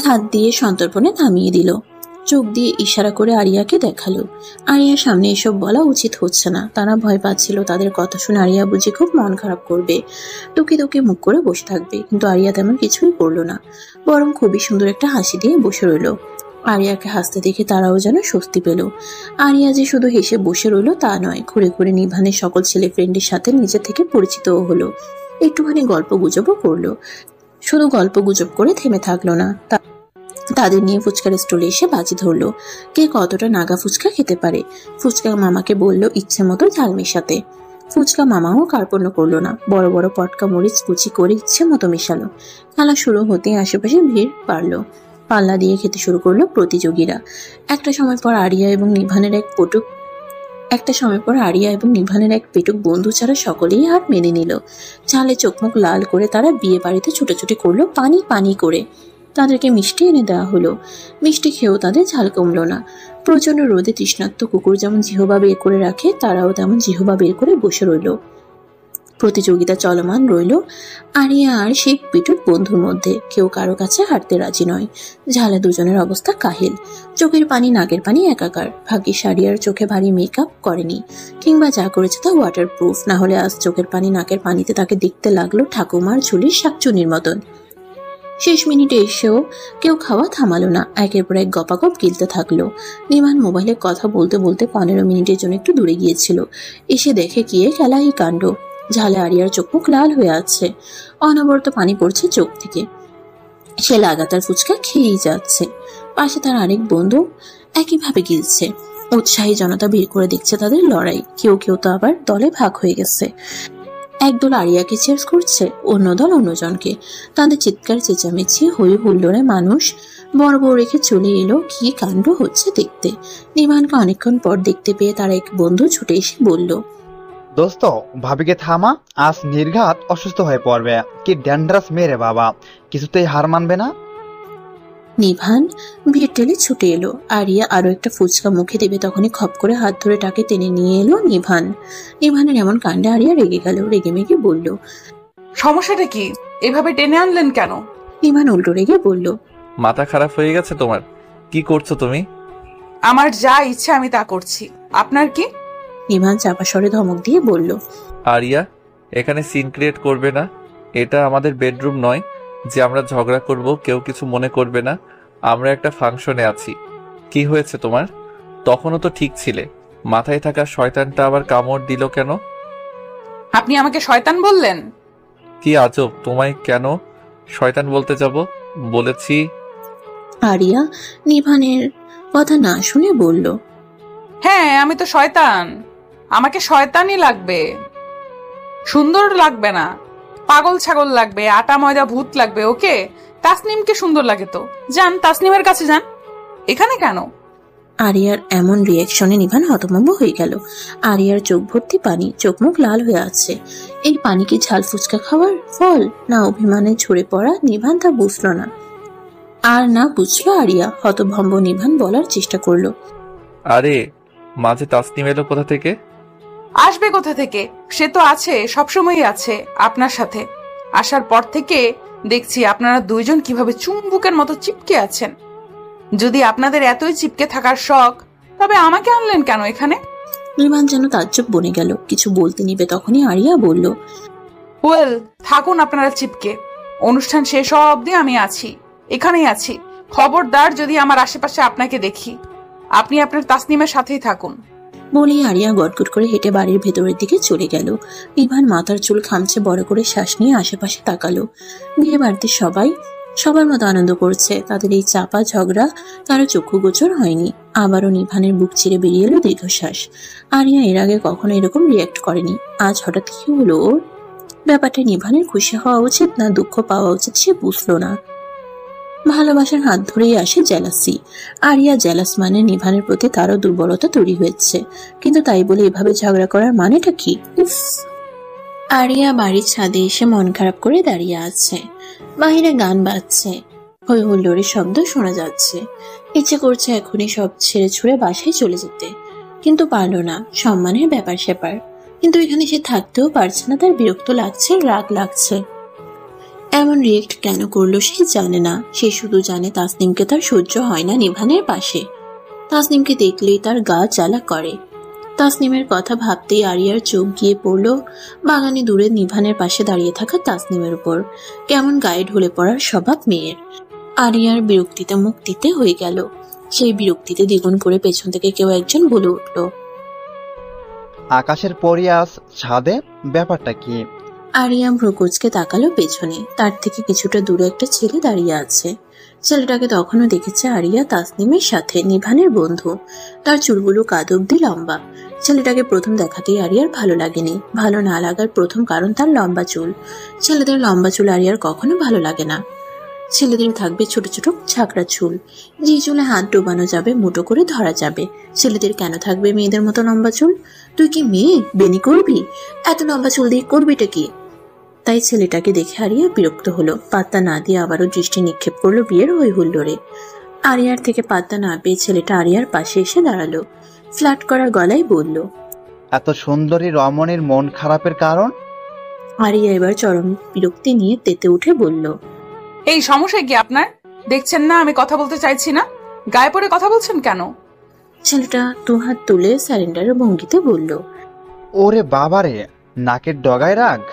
হাত দিয়ে সন্তর্পণে থামিয়ে দিল। চোখ দিয়ে ইশারা করে আরিয়াকে দেখালো। আরিয়ার সামনে এসব বলা উচিত হচ্ছে না। তারা ভয় পাচ্ছিল তাদের কথা শুনে আরিয়া বুঝি খুব মন খারাপ করবে, টুকি টুকি মুখ করে বসে থাকবে। কিন্তু আরিয়া তেমন কিছুই করলো না, বরং খুবই সুন্দর একটা হাসি দিয়ে বসে রইল। আরিয়াকে হাসতে দেখে তারাও যেন স্বস্তি পেল। আরিয়া যে শুধু হেসে বসে রইল তা নয়, ঘুরে ঘুরে নিভানের সকল ছেলে ফ্রেন্ডের সাথে নিজে থেকে পরিচিতও হলো, একটুখানি গল্প গুজবও করলো। শুধু গল্প গুজব করে থেমে থাকলো না, তাদের নিয়ে ফুচকার স্টলে এসে বাজি ধরলো কে কতটা নাগা ফুচকা খেতে পারে। ফুচকা মামাকে বলল ইচ্ছে মতো ঝাল মেশাতে। ফুচকা মামাও কার্পণ্য করলো না, বড় বড় পটকা মরিচ কুচি করে ইচ্ছে মতো মেশালো। খেলা শুরু হতে আশেপাশে ভিড় বাড়লো। পাল্লা দিয়ে খেতে শুরু করলো প্রতিযোগীরা। একটা সময় পর আরিয়া এবং নিভানের এক পেটুক বন্ধু ছাড়া সকলেই হার মেনে নিল। ঝালে চোখমুখ লাল করে তারা বিয়ে বাড়িতে ছুটোছুটি করলো পানি পানি করে। তাদেরকে মিষ্টি এনে দেওয়া হলো। মিষ্টি খেয়েও তাদের ঝাল কমলো না। প্রচন্ড রোদে তৃষ্ণার্ত কুকুর যেমন জিহবা বের করে রাখে, তারাও তেমন জিহবা বের করে বসে রইল। প্রতিযোগিতা চলমান রইল আরিয়া আর সেই পিটুর বন্ধুর মধ্যে। কেউ কারো কাছে হাঁটতে রাজি নয়। ঝালে দুজনের অবস্থা কাহিল, চোখের পানি নাকের পানি একাকার। ভাগ্যিস আরিয়ার চোখে ভারী মেকআপ করেনি, কিংবা যা করেছে তা ওয়াটারপ্রুফ, না হলে আজ চোখের পানি নাকের পানিতে তাকে দেখতে লাগলো ঠাকুমার ঝুলির শাকচুনির মতন। শেষ মিনিটে এসেও কেউ খাওয়া থামালো না, একের পর এক গপাগপ গিলতে থাকলো। নিমান মোবাইলে কথা বলতে বলতে 15 মিনিটের জন্য একটু দূরে গিয়েছিল। এসে দেখে গিয়ে খেলা এই কাণ্ড। ঝালে আরিয়ার চোখ মুখ লাল হয়ে আছে, অনবরত পানি পড়ছে চোখ থেকে। সে লাগাতার ফুচকা খেয়েই যাচ্ছে। পাশে তার আরেক বন্ধু একইভাবে গিলছে। উৎসাহী জনতা ভিড় করে দেখছে তাদের লড়াই। কেউ কেউ তো আবার দলে ভাগ হয়ে গেছে। একদল আরিয়াকে চেয়ার্স করছে, অন্য দল অন্যজনকে। তাদের চিৎকার চেঁচামেচি হই হুল্লোড়ে মানুষ বড় বড় রেখে চলে এলো কি কাণ্ড হচ্ছে দেখতে। নিভানকে অনেকক্ষণ পর দেখতে পেয়ে তার এক বন্ধু ছুটে এসে বলল, দোস্ত, ভাবিকে থামা, আজ নির্ঘাত অসুস্থ হয়ে পড়বে। কি ডেঞ্জারাস মেরে বাবা, কিছুতেই হার মানবে না। নিভান ভিড় টেলে ছুটে এলো। আরিয়া আরো একটা ফুচকা মুখে দেবে তখনই খপ করে হাত ধরে তাকে টেনে নিয়ে এলো নিভান। নিভানের এমন কাণ্ডে আরিয়া রেগে গেল, রেগে মেগে বলল, সমস্যাটা কি? এভাবে টেনে আনলেন কেন? নিভান উল্টো রেগে বলল, মাথা খারাপ হয়ে গেছে তোমার? কি করছো তুমি? আমার যা ইচ্ছে আমি তা করছি, আপনার কি? নিভান চাপা স্বরে ধমক দিয়ে বলল, আরিয়া, এখানে সিন ক্রিয়েট করবে না। এটা আমাদের বেডরুম নয় যে আমরা ঝগড়া করব। কেউ কিছু মনে করবে না। আমরা একটা ফাংশনে আছি। কি হয়েছে তোমার? তখনও তো ঠিক ছিলে। মাথায় থাকা শয়তানটা আবার কামড় দিল কেন? আপনি আমাকে শয়তান বললেন? কি আজব, তোমায় কেন শয়তান বলতে যাব? বলেছি। আরিয়া নিভানের কথা না শুনে বলল, হ্যাঁ আমি তো শয়তান, আমাকে শয়তানই লাগবে, সুন্দর লাগবে না, পাগল ছাগল লাগবে, আটা ময়দা ভূত লাগবে। ওকে, তাসনিমকে সুন্দর লাগে তো যান, তাসনিমের কাছে যান, এখানে কেন? আরিয়ার এমন রিয়াকশনে নিভান হতভম্ব হয়ে গেল। আরিয়ার চোখ ভর্তি পানি, চোখ মুখ লাল হয়ে আছে। এই পানি কি ঝাল ফুচকা খাওয়ার ফল, না অভিমানে ঝরে পড়া? নিভান তা বুঝলো না। আর না বুঝলো আরিয়া। হতভম্ব নিভান বলার চেষ্টা করলো, আরে মাঝে তাসনিম এলো কোথা থেকে? আসবে কোথা থেকে? সে তো আছে, সবসময়ই আছে আপনার সাথে। আসার পর থেকে দেখছি আপনারা দুইজন কিভাবে চুম্বুকের মতো চিপকে আছেন। যদি আপনাদের এতই চিপকে থাকার শখ, তবে আমাকে আনলেন কেন এখানে? নিভান যেন তাজ্জব বনে গেল। কিছু বলতে নিবে তখনই আরিয়া বলল, ওয়েল, থাকুন আপনারা চিপকে, অনুষ্ঠান শেষ হওয়া অবধি আমি আছি, এখানেই আছি। খবরদার যদি আমার আশেপাশে আপনাকে দেখি। আপনি আপনার তাসনিমের সাথেই থাকুন। বলেই আরিয়া গটগট করে হেঁটে বাড়ির ভেতরের দিকে চলে গেল। নিভান মাথার চুল খামচে বড় করে শ্বাস নিয়ে আশেপাশে তাকালো। বিয়ে বাড়িতে সবাই সবার মতো আনন্দ করছে। তাদের এই চাপা ঝগড়া কারো চক্ষু গোচর হয়নি। আবারও নিভানের বুক চিরে বেরিয়ে এলো দীর্ঘশ্বাস। আরিয়া এর আগে কখনো এরকম রিয়াক্ট করেনি। আজ হঠাৎ কি হলো ওর? ব্যাপারটা নিভানের খুশি হওয়া উচিত না দুঃখ পাওয়া উচিত সে বুঝলো না। ভালোবাসার হাত ধরেই আসে জেলাসি। আরিয়া জেলাস মানে নিভানের প্রতি তারও দুর্বলতা তৈরি হয়েছে। কিন্তু তাই বলে এভাবে ঝগড়া করার মানেটা কি? আরিয়া বাড়ির ছাদে এসে মন খারাপ করে দাঁড়িয়ে আছে। বাহিরে গান বাজছে, হই হুল্লোড়ের শব্দ শোনা যাচ্ছে। ইচ্ছে করছে এখনই সব ছেড়ে ছুড়ে বাসায় চলে যেতে, কিন্তু পারলো না। সম্মানের ব্যাপার স্যাপার। কিন্তু এখানে সে থাকতেও পারছে না। তার বিরক্ত লাগছে, রাগ লাগছে। এমন রিয়েক্ট কেন করলো সে জানে না। সে শুধু জানে তাসনিমকে তার সহ্য হয় না নিভানের পাশে। তাসনিমকে দেখলেই তার গা জ্বালা করে। তাসনিমের কথা ভাবতেই আরিয়ার চোখ গিয়ে পড়ল বাগানে দূরে নিভানের পাশে দাঁড়িয়ে থাকা তাসনিমের উপর। কেমন গায়ে ঢলে পড়ার স্বভাব মেয়ের। আরিয়ার বিরক্তিতে মুখ দিতে হয়ে গেল। সেই বিরক্তিতে দ্বিগুণ করে পেছন থেকে কেউ একজন বলে উঠল, আকাশের পরি আজ ছাদে, ব্যাপারটা কি? আরিয়া ভ্রুকুচকে তাকালো পেছনে। তার থেকে কিছুটা দূরে একটা ছেলে দাঁড়িয়ে আছে। ছেলেটাকে তখনও দেখেছে আরিয়া তাসনিমের সাথে, নিভানের বন্ধু। তার চুলগুলো কাঁধ অব্দি লম্বা। ছেলেটাকে প্রথম দেখাতেই আরিয়ার ভালো লাগেনি। ভালো না লাগার প্রথম কারণ তার লম্বা চুল। ছেলেদের লম্বা চুল আরিয়ার কখনো ভালো লাগে না। ছেলেদের থাকবে ছোট ছোট ঝাঁকড়া চুল, যে চুলে হাত ডোবানো যাবে, মুঠো করে ধরা যাবে। ছেলেদের কেন থাকবে মেয়েদের মতো লম্বা চুল? তুই কি মেয়ে, বেনি করবি? এত লম্বা চুল দিয়ে করবিটা কি? তাই ছেলেটাকে দেখে আরিয়া বিরক্ত হলো। পাত্তা না দিয়ে আবারও দৃষ্টি নিক্ষেপ করলো বিয়ের হই হুল্লোড়ে। আরিয়ার থেকে পাত্তা না পেয়ে ছেলেটা আরিয়ার পাশে এসে দাঁড়ালো। ফ্ল্যাট করা গলায় বলল, এত সুন্দরী রমণীর মন খারাপের কারণ? আরিয়া এবার চরম বিরক্তি নিয়ে তেতে উঠে বলল, এই সমস্যা কি আপনার? দেখছেন না আমি কথা বলতে চাইছি না? গায়ে পড়ে কথা বলছেন কেন? ছেলেটা দুহাত তুলে স্যারেন্ডারের ভঙ্গিতে বলল, ওরে বাবারে, নাকের ডগায় রাগ।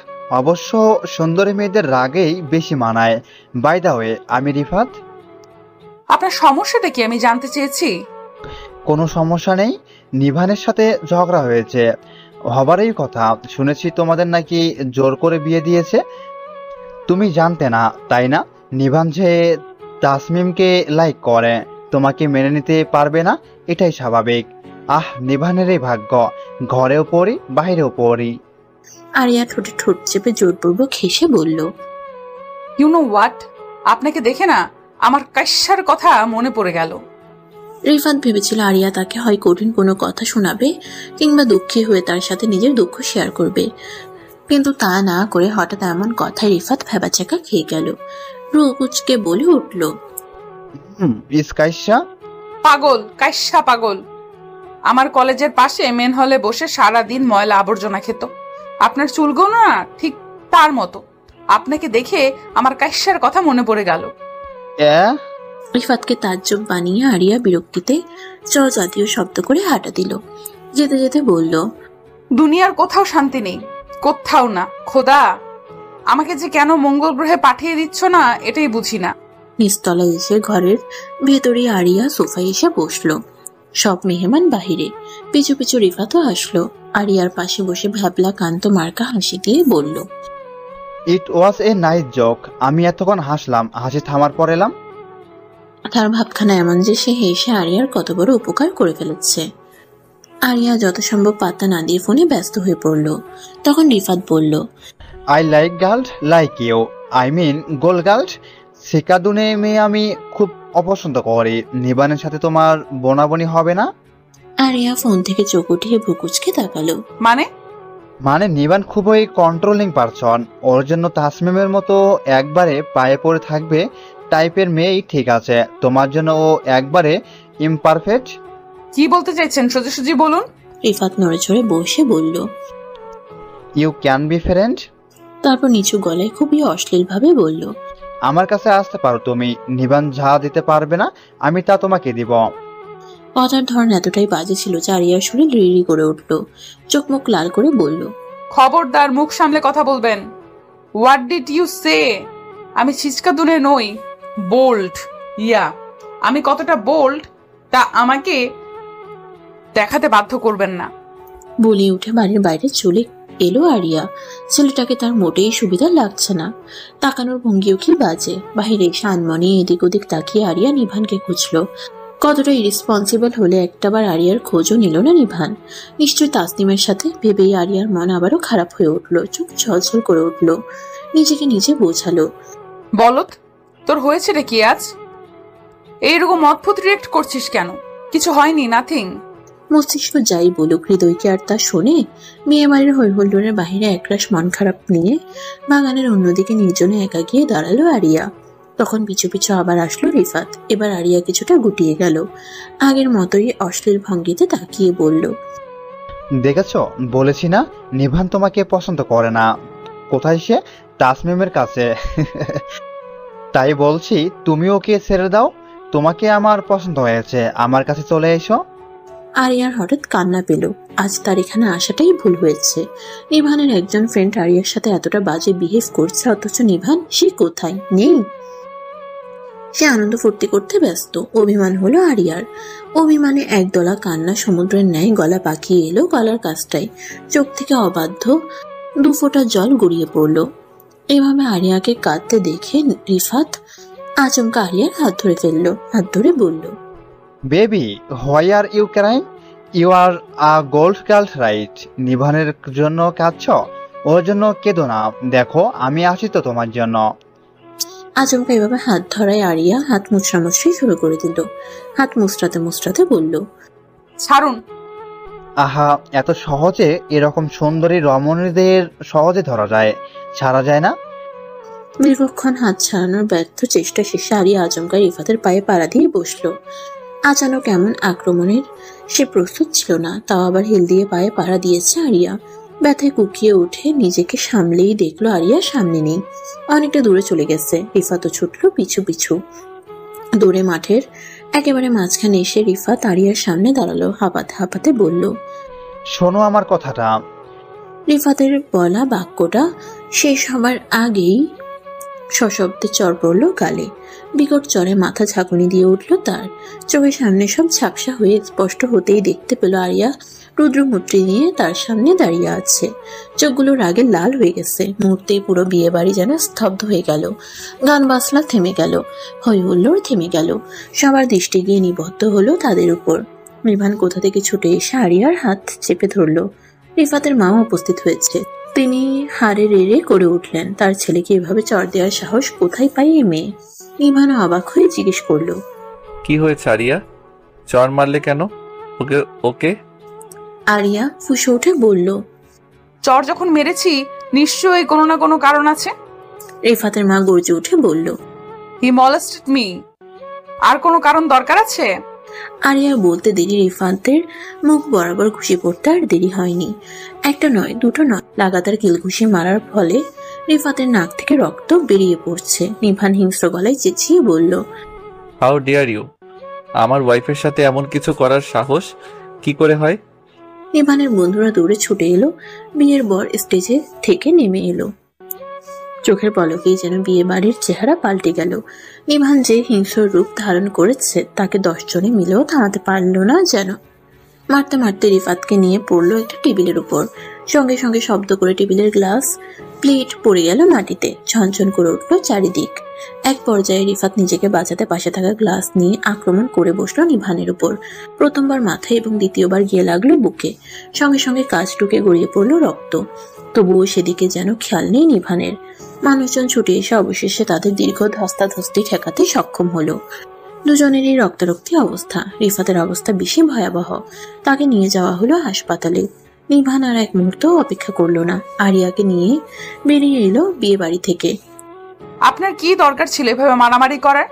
অবশ্য সুন্দরী মেয়েদের রাগেই বেশি মানায়। বাই দা ওয়ে, আমি রিফাত। আপনার সমস্যাটা কি আমি জানতে চেয়েছি? কোনো সমস্যা নেই। নিভানের সাথে ঝগড়া হয়েছে, হবারই কথা। শুনেছি তোমাদের নাকি জোর করে বিয়ে দিয়েছে। তুমি জানতে না তাই না? নিভান যে তাসমিমকে লাইক করে, তোমাকে মেনে নিতে পারবে না, এটাই স্বাভাবিক। আহ, নিভানেরই ভাগ্য, ঘরেও পড়ি বাইরেও পড়ি। আরিয়া ঠোঁটে ঠোঁট চেপে জোরপূর্বক হেসে বলল, ইউ নো হোয়াট, আপনাকে দেখে না আমার কাইসার কথা মনে পড়ে গেল। রিফাত ভেবেছিল আরিয়া তাকে হয় কঠিন কোনো কথা শোনাবে, কিংবা দুঃখী হয়ে তার সাথে নিজের দুঃখ শেয়ার করবে। কিন্তু তা না করে হঠাৎ এমন কথায় রিফাত ভেবাচাকা খেয়ে গেল। রুকুচকে বলে উঠল, কাইসা পাগল, কাইসা পাগল। আমার কলেজের পাশে মেন হলে বসে সারা দিন ময়লা আবর্জনা খেত। আপনার চুলগুলো না ঠিক তার মতো, আপনাকে দেখে আমার কাইসার কথা মনে পড়ে গেল। রিফাতকে তাজ্জব বানিয়ে আরিয়া বিরক্তিতে চ জাতীয় শব্দ করে হাঁটা দিল। যেতে যেতে বলল, দুনিয়ার কোথাও শান্তি নেই, কোথাও না। খোদা, আমাকে যে কেন মঙ্গল গ্রহে পাঠিয়ে দিচ্ছ না এটাই বুঝি না। নিচতলায় এসে ঘরের ভেতরে আরিয়া সোফায় এসে বসলো। সব মেহমান বাহিরে। পিছু পিছু রিফাতও আসলো। আরিয়ার পাশে বসে ভ্যাবলা কান্ত মার্কা হাসি দিয়ে বলল, ইট ওয়াজ এ নাইস জোক। আমি এতক্ষণ হাসলাম, হাসি থামার পর এলাম। তার ভাবখানা এমন যে সে হেসে আরিয়ার কত বড় উপকার করে ফেলেছে। আরিয়া যত সম্ভব পাত্তা না দিয়ে ফোনে ব্যস্ত হয়ে পড়ল। তখন রিফাত বলল, I like girl like you, I mean gold girl. শিকাদুনে মেয়ে আমি খুব অপছন্দ করি। নিবানের সাথে তোমার বোনাবনি হবে না? আরিয়া ফোন থেকে চোখ উঠিয়ে ভুকুচকে তাকালো। মানে নিবান খুবই কন্ট্রোলিং পারসন। ওর জন্য তাসমিমের মতো একবারে পায়ে পড়ে থাকবে টাইপের মেয়েই ঠিক আছে। তোমার জন্য ও একবারে ইমপারফেক্ট। কি বলতে চাইছেন সোজাসুজি বলুন। রিফাত নড়ে চড়ে বসে বলল, ইউ ক্যান বি ফ্রেন্ড। তারপর নিচু গলায় খুবই অশ্লীল ভাবে বলল, আমার কাছে আসতে পারো তুমি। নিবান যা দিতে পারবে না আমি তা তোমাকে দিব। কথার ধরন এতটাই বাজে ছিল যে আরিয়ার শরীর রিড়ি করে উঠল। চোখ মুখ লাল করে বলল, খবরদার, মুখ সামলে কথা বলবেন। হোয়াট ডিড ইউ সে? আমি ছিচকা দুনে নই, বোল্ড। ইয়া, আমি কতটা বোল্ড তা আমাকে দেখাতে বাধ্য করবেন না। বলে উঠে বাড়ির বাইরে চলে এলো আরিয়া। ছেলেটাকে তার মোটেই সুবিধা লাগছে না। তাকানোর ভঙ্গিও কি বাজে। বাহিরে এসে আনমনে এদিক ওদিক তাকিয়ে আরিয়া নিভানকে খুঁজলো। কতটা ইরেসপন্সিবল হলে একটাবার আরিয়ার খোঁজও নিল না নিভান। নিশ্চয় তাসনিমের সাথে ভেবেই আরিয়ার মন আবারও খারাপ হয়ে উঠল। চোখ ছলছল করে উঠল। নিজেকে নিজে বোঝালো, বলত, তোর হয়েছে রে কি আজ? এইরকম অদ্ভুত রিয়েক্ট করছিস কেন? কিছু হয়নি, নাথিং। মস্তিষ্ক যাই বলুক, হৃদয়কে আর তা শোনে? মেয়ে বাড়ির হৈহুল্লোড়ের বাহিরে একরাশ মন খারাপ নিয়ে বাগানের অন্যদিকে নির্জনে একা গিয়ে দাঁড়ালো আরিয়া। তখন পিছু পিছু আবার আসলো রিফাত। এবার আরিয়া কিছুটা গুটিয়ে গেল। আগের মতোই অশ্লীল ভঙ্গিতে তাকিয়ে বলল, দেখেছো, বলেছি না নিভান তোমাকে পছন্দ করে না। কোথায় সে? তাসমিমের কাছে। তাই বলছি তুমি ওকে ছেড়ে দাও। তোমাকে আমার পছন্দ হয়েছে, আমার কাছে চলে এসো। আরিয়ার হঠাৎ কান্না পেল। আজ তার এখানে আসাটাই ভুল হয়েছে। নিভানের একজন ফ্রেন্ড আরিয়ার সাথে এতটা বাজে বিহেভ করছে, অথচ নিভান সে কোথায় নেই। সে আনন্দ ফুর্তি করতে ব্যস্ত। অভিমান হলো আরিয়ার। অভিমানে একদলা কান্না সমুদ্রের ন্যায় গলা পাকিয়ে এলো গলার কাছটায়। চোখ থেকে অবাধ্য দুফোঁটা জল গড়িয়ে পড়ল। এভাবে আরিয়াকে কাঁদতে দেখে রিফাত আচমকা আরিয়ার হাত ধরে ফেললো। হাত ধরে বলল, baby, why are you crying? You are a gold girl right? নিভানের জন্য কাঁদছ? ওর জন্য কেঁদো না। দেখো আমি আছি তো তোমার জন্য। আচমকা এভাবে হাত ধরায় আরিয়া হাত মুচড়ামুচড়ি শুরু করে দিল। হাত মুচড়াতে মুচড়াতে বলল, ছাড়ুন। আহা, এত সহজে এরকম সুন্দরী রমণীদের সহজে ধরা যায়, ছাড়া যায় না। দীর্ঘক্ষণ হাত ছাড়ানোর ব্যর্থ চেষ্টা শেষে আরিয়া আচমকা রিফাতের পায়ে পাড়া দিয়ে বসলো। আচানক এমন আক্রমণের সে প্রস্তুত ছিল না। তাও আবার হিল দিয়ে পায়ে পাড়া দিয়েছে আরিয়া। ব্যথায় কুকিয়ে উঠে নিজেকে সামলেই দেখলো আরিয়া সামনে নেই, অনেকটা দূরে চলে গেছে। রিফাতও ছুটলো পিছু পিছু। দূরে মাঠের একেবারে মাঝখানে এসে রিফাত আরিয়ার সামনে দাঁড়ালো। হাঁপাতে হাঁপাতে বলল, শোনো আমার কথাটা। রিফাতের বলা বাক্যটা শেষ হবার আগেই সশব্দে চর পড়ল গালে। বিকট চরে মাথা ঝাঁকুনি দিয়ে উঠল তার। চোখের সামনে সব ঝাপসা হয়ে স্পষ্ট হতেই দেখতে পেল আরিয়া রুদ্রমূর্তি নিয়ে তার সামনে দাঁড়িয়ে আছে। চোখগুলো রাগে লাল হয়ে গেছে। মুহূর্তে পুরো বিয়ে বাড়ি যেন স্তব্ধ হয়ে গেল। গান বাজনা থেমে গেল, হৈ হুল্লোড় থেমে গেল। সবার দৃষ্টি গিয়ে নিবদ্ধ হলো তাদের উপর। নিভান কোথা থেকে ছুটে এসে আরিয়ার হাত চেপে ধরল। রিফাতের মা উপস্থিত হয়েছে। তিনি হাড়ে রেড়ে করে উঠলেন, তার ছেলেকে এভাবে চর দেওয়ার সাহস কোথায় পাই এ মেয়ে? নিভানও অবাক হয়ে জিজ্ঞেস করলো, কি হয়েছে আরিয়া? চর মারলে কেন ওকে? ওকে আরিয়া ফুঁসে উঠে বলল, চর যখন মেরেছি নিশ্চয়ই কোনো না কোনো কারণ আছে। রিফাতের মা গর্জে উঠে বলল, হি মলেস্টেড মি। আর কোনো কারণ দরকার আছে? আরিয়া বলতে দেরি রিফাতের মুখ বরাবর ঘুষি পড়তে আর দেরি হয়নি। একটা নয়, দুটো নয়, লাগাতার কিল ঘুষি মারার ফলে রিফাতের নাক থেকে রক্ত বেরিয়ে পড়ছে। নিভান হিংস্র গলায় চেঁচিয়ে বলল, হাউ ডিয়ার ইউ, আমার ওয়াইফের সাথে এমন কিছু করার সাহস কি করে হয়? নিভানের বন্ধুরা দৌড়ে ছুটে এলো। বিয়ের বর স্টেজে থেকে নেমে এলো। চোখের পলকেই যেন বিয়ে বাড়ির চেহারা পাল্টে গেল। নিভান যে হিংস্র রূপ ধারণ করেছে তাকে 10 জনে মিলেও থামাতে পারল না যেন। মারতে মারতে রিফাতকে নিয়ে পড়লো একটা টেবিলের উপর। সঙ্গে সঙ্গে শব্দ করে টেবিলের গ্লাস প্লেট পড়ে গেল মাটিতে। ঝনঝন করে উঠলো চারিদিক। এক পর্যায়ে রিফাত নিজেকে বাঁচাতে পাশে থাকা গ্লাস নিয়ে আক্রমণ করে বসলো নিভানের উপর। প্রথমবার মাথায় এবং দ্বিতীয়বার গিয়ে লাগলো বুকে। সঙ্গে সঙ্গে কাজ ঢুকে গড়িয়ে পড়লো রক্ত। তবুও সেদিকে যেন খেয়াল নেই নিভানের। মানুষজন ছুটে এসে অবশেষে তাদের দীর্ঘ ধস্তাধস্তি ঠেকাতে সক্ষম হলো। দুজনেরই রক্তারক্তি অবস্থা। রিফাতের অবস্থা বেশি ভয়াবহ। তাকে নিয়ে যাওয়া হলো হাসপাতালে। নিভান আর এক মুহূর্ত অপেক্ষা করলো না। আরিয়াকে নিয়ে বেরিয়ে এলো বিয়ে বাড়ি থেকে। আপনার কি দরকার ছিল এভাবে মারামারি করার?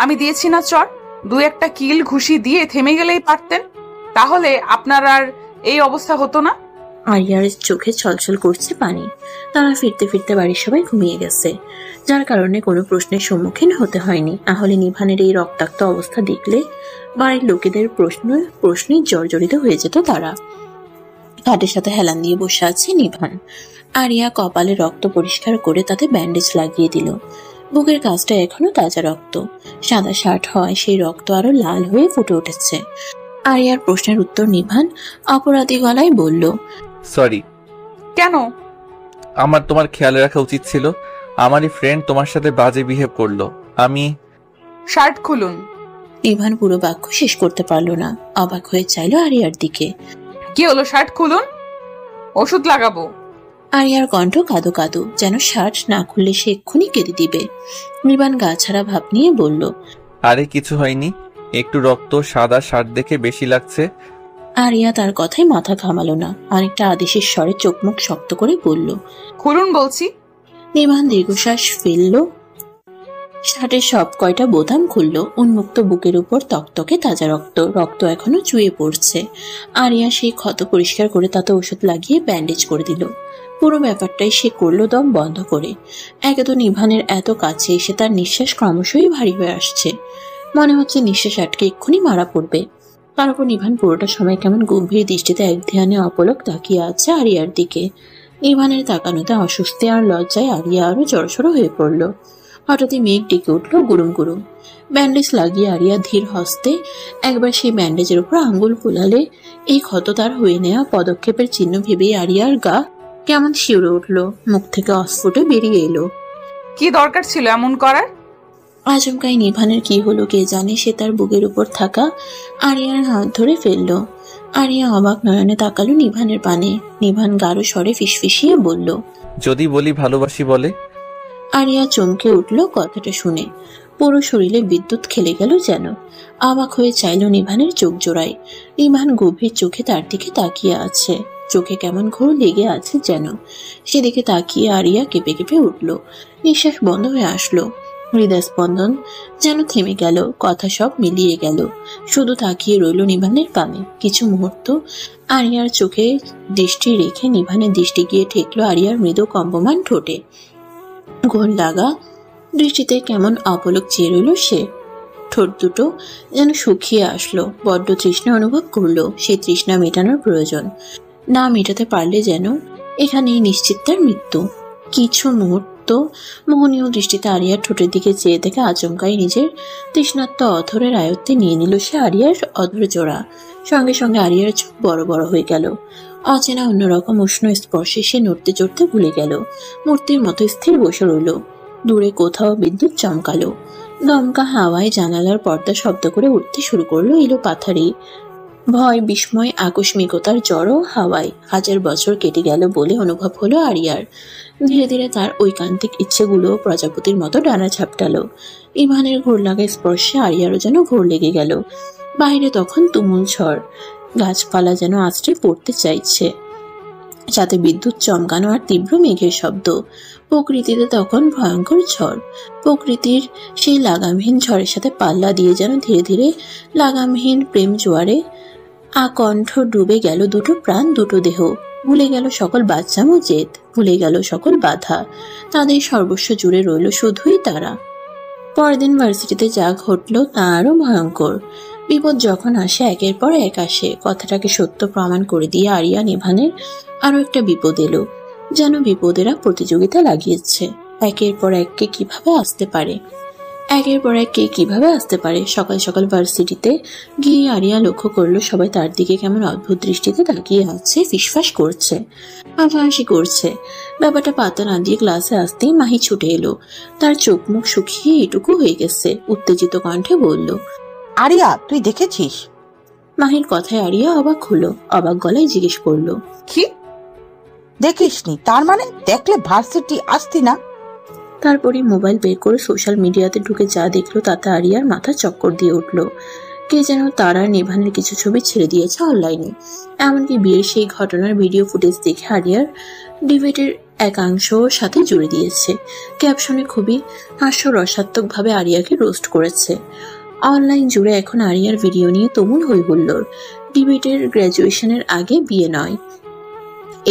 আমি দিয়েছি না চড়, 2-1টা কিল ঘুষি দিয়ে থেমে গেলেই পারতেন, তাহলে আপনার আর এই অবস্থা হতো না। আরিয়ার চোখে ছলছল করছে পানি। তারা ফিরতে ফিরতে বাড়ির সবাই ঘুমিয়ে গেছে, যার কারণে কোনো প্রশ্নের সম্মুখীন হতে হয়নি। তাহলে নিভানের এই রক্তাক্ত অবস্থা দেখলে বাড়ির লোকেদের প্রশ্নে জর্জরিত হয়ে যেত তারা। খাটের সাথে হেলান দিয়ে বসে আছে নিভান। আরিয়া কপালে রক্ত পরিষ্কার করে তাতে ব্যান্ডেজ লাগিয়ে দিল। বুকের কাজটা এখনো তাজা রক্ত। সাদা শার্ট হয় সেই রক্ত আরো লাল হয়ে ফুটে উঠেছে। আরিয়ার প্রশ্নের উত্তর নিভান অপরাধী গলায় বলল, সরি। কেন? আমার তোমার খেয়াল রাখা উচিত ছিল। আমারই ফ্রেন্ড তোমার সাথে বাজে বিহেভ করলো। আমি শার্ট খুলুন। নিভান পুরো বাক্য শেষ করতে পারল না। অবাক হয়ে চাইলো আরিয়ার দিকে। কি হলো? শার্ট খুলুন, ওষুধ লাগাবো। আরিয়ার কণ্ঠ কাঁদো কাঁদো, যেন শার্ট না খুললে সে এক্ষুনি কেঁদে দিবে। নিভান গা ছাড়া ভাব নিয়ে বলল, আরে কিছু হয়নি, একটু রক্ত, সাদা শার্ট দেখে বেশি লাগছে। আরিয়া তার কথায় মাথা ঘামালো না। অনেকটা আদেশের স্বরে চোখ মুখ শক্ত করে বলল, খুলুন বলছি। নিভান দীর্ঘশ্বাস ফেললো। শার্টের সব কয়টা বোতাম খুললো। উন্মুক্ত বুকের উপর তকতকে তাজা রক্ত। রক্ত এখনো চুয়ে পড়ছে। আরিয়া সেই ক্ষত পরিষ্কার করে তাতে ওষুধ লাগিয়ে ব্যান্ডেজ করে দিল। পুরো ব্যাপারটাই সে করলো দম বন্ধ করে। একে তো নিভানের এত কাছে এসে তার নিঃশ্বাস ক্রমশই ভারী হয়ে আসছে। মনে হচ্ছে নিঃশ্বাস আটকে এক্ষুনি মারা পড়বে। তার উপর নিভান পুরোটা সময় কেমন গম্ভীর দৃষ্টিতে এক ধ্যানে অপলক তাকিয়ে আছে আরিয়ার দিকে। নিভানের তাকানোতে অস্বস্তি আর লজ্জায় আরিয়া আরো জড়সড় হয়ে পড়ল। হঠাৎই মেঘ ডেকে উঠল গুরুম গুরুম। ব্যান্ডেজ লাগিয়ে আরিয়া ধীর হস্তে একবার সেই ব্যান্ডেজের উপর আঙ্গুল ফুলালে এই ক্ষত তার হয়ে নেওয়া পদক্ষেপের চিহ্ন ভেবেই আরিয়ার গা কেমন শিউরে উঠল। মুখ থেকে অস্ফুটে বেরিয়ে এলো, কি দরকার ছিল এমন করার? আচমকাই নিভানের কি হলো কে জানে। সে তার বুকের উপর থাকা আরিয়ার হাত ধরে ফেলল। আরিয়া অবাক নয়নে তাকালো নিভানের পানে। নিভান গাঢ় স্বরে ফিসফিসিয়ে বলল, যদি বলি ভালোবাসি বলে। আরিয়া চমকে উঠল কথাটা শুনে। পুরো শরীরে বিদ্যুৎ খেলে গেল যেন। অবাক হয়ে চাইল নিভানের চোখ জোড়ায়। নিভান গভীর চোখে তার দিকে তাকিয়ে আছে। চোখে কেমন ঘোর লেগে আছে যেন। সেদিকে তাকিয়ে আরিয়া কেঁপে কেঁপে উঠল। নিঃশ্বাস বন্ধ হয়ে আসলো। হৃদয় স্পন্দন যেন থেমে গেল। কথা সব মিলিয়ে গেল। শুধু তাকিয়ে রইল নিভানের পানে। কিছু মুহূর্ত আরিয়ার চোখে দৃষ্টি রেখে নিভানের দৃষ্টি গিয়ে ঠেকলো আরিয়ার মৃদু কম্পমান ঠোঁটে। ঘোর লাগা দৃষ্টিতে কেমন অপলক চেয়ে রইল সে। ঠোঁট দুটো যেন শুকিয়ে আসলো। বড্ড তৃষ্ণা অনুভব করলো। সেই তৃষ্ণা মেটানোর প্রয়োজন। না মেটাতে পারলে যেন এখানেই নিশ্চিত তার মৃত্যু। কিছু মুহূর্ত মোহনীয় দৃষ্টিতে আরিয়ার ঠোঁটের দিকে চেয়ে থেকে আচমকাই নিজের তৃষ্ণাত্ম অধরের আয়ত্তে নিয়ে নিল সে আরিয়ার অধর জোড়া। সঙ্গে সঙ্গে আরিয়ার চোখ বড় বড় হয়ে গেল। অচেনা অন্যরকম উষ্ণ স্পর্শে সে নড়তে চড়তে ভুলে গেল। মূর্তির মতো স্থির বসে রইল। দূরে কোথাও বিদ্যুৎ চমকালো। দমকা হাওয়ায় জানালার পর্দা শব্দ করে উঠতে শুরু করলো এলো পাথারি। ভয়, বিস্ময়, আকস্মিকতার জড়ো হাওয়ায় 1000 বছর কেটে গেল বলে অনুভব হলো আরিয়ার। ধীরে ধীরে তার ঐকান্তিক ইচ্ছেগুলো প্রজাপতির মতো ডানা ঝাপটালো। ইভানের ঘোর লাগা স্পর্শে আরিয়ারও যেন ঘোর লেগে গেল। বাইরে তখন তুমুল ঝড়। গাছপালা যেন আছড়ে পড়তে চাইছে। সাথে বিদ্যুৎ চমকানো আর তীব্র মেঘের শব্দ। প্রকৃতিতে তখন ভয়ঙ্কর ঝড়। প্রকৃতির সেই লাগামহীন ঝড়ের সাথে পাল্লা দিয়ে যেন ধীরে ধীরে লাগামহীন প্রেম জোয়ারে আকণ্ঠ ডুবে গেল দুটো প্রাণ, দুটো দেহ। ভুলে গেল সকল বাচ্চামো জেদ, ভুলে গেল সকল বাধা। তাদের সর্বস্ব জুড়ে রইল শুধুই তারা। পরের দিন ভার্সিটিতে যা ঘটল তা আরো ভয়ঙ্কর। বিপদ যখন আসে একের পর এক আসে। কথাটাকে সত্য প্রমাণ করে দিয়ে আরিয়া নিভানের আরো একটা বিপদ এলো। যেন বিপদেরা প্রতিযোগিতা লাগিয়েছে একের পর এক কে কিভাবে আসতে পারে, একের পর এক কে কিভাবে আসতে পারে। সকাল সকাল ভার্সিটিতে গিয়ে আরিয়া লক্ষ্য করলো সবাই তার দিকে কেমন অদ্ভুত দৃষ্টিতে তাকিয়ে আছে, ফিসফাস করছে, হাসাহাসি করছে। ব্যাপারটা পাতা না দিয়ে ক্লাসে আসতেই মাহি ছুটে এলো। তার চোখ মুখ শুকিয়ে এটুকু হয়ে গেছে। উত্তেজিত কণ্ঠে বলল, আরিয়া তুই দেখেছিস? মাহির কথায় আরিয়া অবাক হলো। অবাক গলায় জিজ্ঞেস করলো, কি? দেখিসনি? তার মানে দেখলে ভার্সিটি আসতি না? তারপরে মোবাইল বের করে সোশ্যাল মিডিয়াতে ঢুকে যা দেখলো তাতে আরিয়ার মাথা চক্কর দিয়ে উঠলো। কে যেন তার আর নিভানের কিছু ছবি ছেড়ে দিয়েছে অনলাইনে। এমনকি বিয়ের সেই ঘটনার ভিডিও ফুটেজ দেখে আরিয়ার ডিবেটের একাংশ সাথে জুড়ে দিয়েছে। ক্যাপশনে খুবই হাস্যরসাত্মক ভাবে আরিয়াকে রোস্ট করেছে। অনলাইন জুড়ে এখন আরিয়ার ভিডিও নিয়ে তুমুল হই হুল্লোড়। ডিবেটের গ্র্যাজুয়েশনের আগে বিয়ে নয়,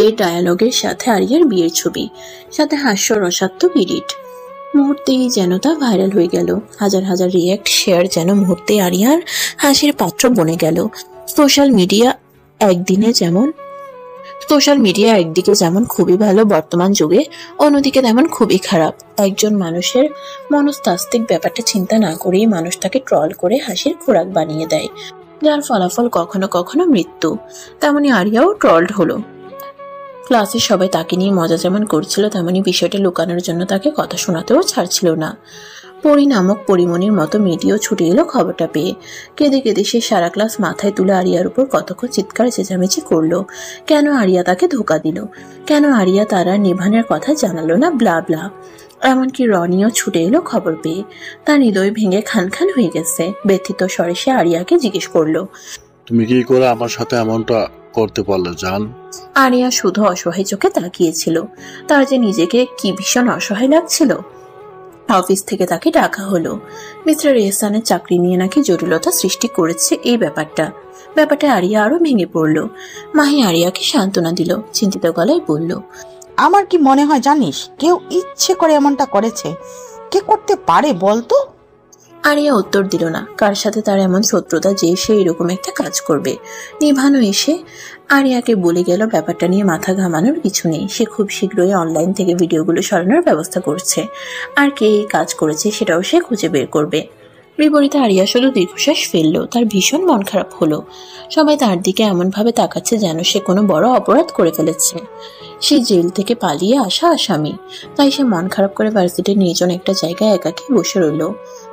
এই ডায়ালগের সাথে আরিয়ার বিয়ের ছবি, সাথে হাস্যরসাত্মক এডিট। মুহূর্তেই যেন তা ভাইরাল হয়ে গেল। হাজার হাজার রিয়াক্ট শেয়ার যেন মুহূর্তে আরিয়ার হাসির পাত্র বনে গেল। সোশ্যাল মিডিয়া একদিকে যেমন খুবই ভালো বর্তমান যুগে, অন্যদিকে তেমন খুবই খারাপ। একজন মানুষের মনস্তাত্ত্বিক ব্যাপারটা চিন্তা না করেই মানুষ তাকে ট্রল করে হাসির খোরাক বানিয়ে দেয়, যার ফলাফল কখনো কখনো মৃত্যু। তেমনি আরিয়াও ট্রলড হলো। ক্লাসে সবাই তাকে নিয়ে মজা যেমন করছিল, তেমনি বিষয়টা লুকানোর জন্য তাকে কথা শোনাতেও ছাড়ছিল না। পরি নামক পরিমণির মতো মেয়েটিও ছুটে এলো খবরটা পেয়ে। কেঁদে কেঁদে সে সারা ক্লাস মাথায় তুলে আরিয়ার উপর কতক্ষণ চিৎকার চেঁচামেচি করলো। কেন আরিয়া তাকে ধোকা দিল, কেন আরিয়া তার আর নিভানের কথা জানালো না, ব্লা ব্লা। এমনকি রনিও ছুটে এলো খবর পেয়ে। তার হৃদয় ভেঙে খান খান হয়ে গেছে। ব্যথিত স্বরে সে আরিয়াকে জিজ্ঞেস করলো, তুমি কি করে আমার সাথে এমনটা করতে পারলে জান? আরিয়া শুধু অসহায় চোখে তাকিয়েছিল। তার যে নিজেকে কি ভীষণ অসহায় লাগছিল। অফিস থেকে তাকে ডাকা হলো। মিস্টার এহসানের চাকরি নিয়ে নাকি জটিলতা সৃষ্টি করেছে এই ব্যাপারটা আরিয়া আরো ভেঙে পড়ল। মাহি আরিয়াকে সান্ত্বনা দিল, চিন্তিত গলায় বলল, আমার কি মনে হয় জানিস, কেউ ইচ্ছে করে এমনটা করেছে। কে করতে পারে বলতো? আরিয়া উত্তর দিল না। কার সাথে তার এমন শত্রুতা যে সে এরকম একটা কাজ করবে। নিভানও এসে আরিয়াকে বলে গেল ব্যাপারটা নিয়ে মাথা ঘামানোর কিছু নেই, সে খুব শীঘ্রই অনলাইন থেকে ভিডিওগুলো সরানোর ব্যবস্থা করছে, আর কে এই কাজ করেছে সেটাও সে খুঁজে বের করবে। বিপরীতে আরিয়া শুধু দীর্ঘশ্বাস ফেললো। তার ভীষণ মন খারাপ হলো। সবাই তার দিকে এমন ভাবে তাকাচ্ছে যেন সে কোনো বড় অপরাধ করে ফেলেছে। সে জেল থেকে পালিয়ে আসা আসামি। তাই সে মন খারাপ করে ভার্সিটির নির্জন একটা জায়গায় একাকী বসে রইল।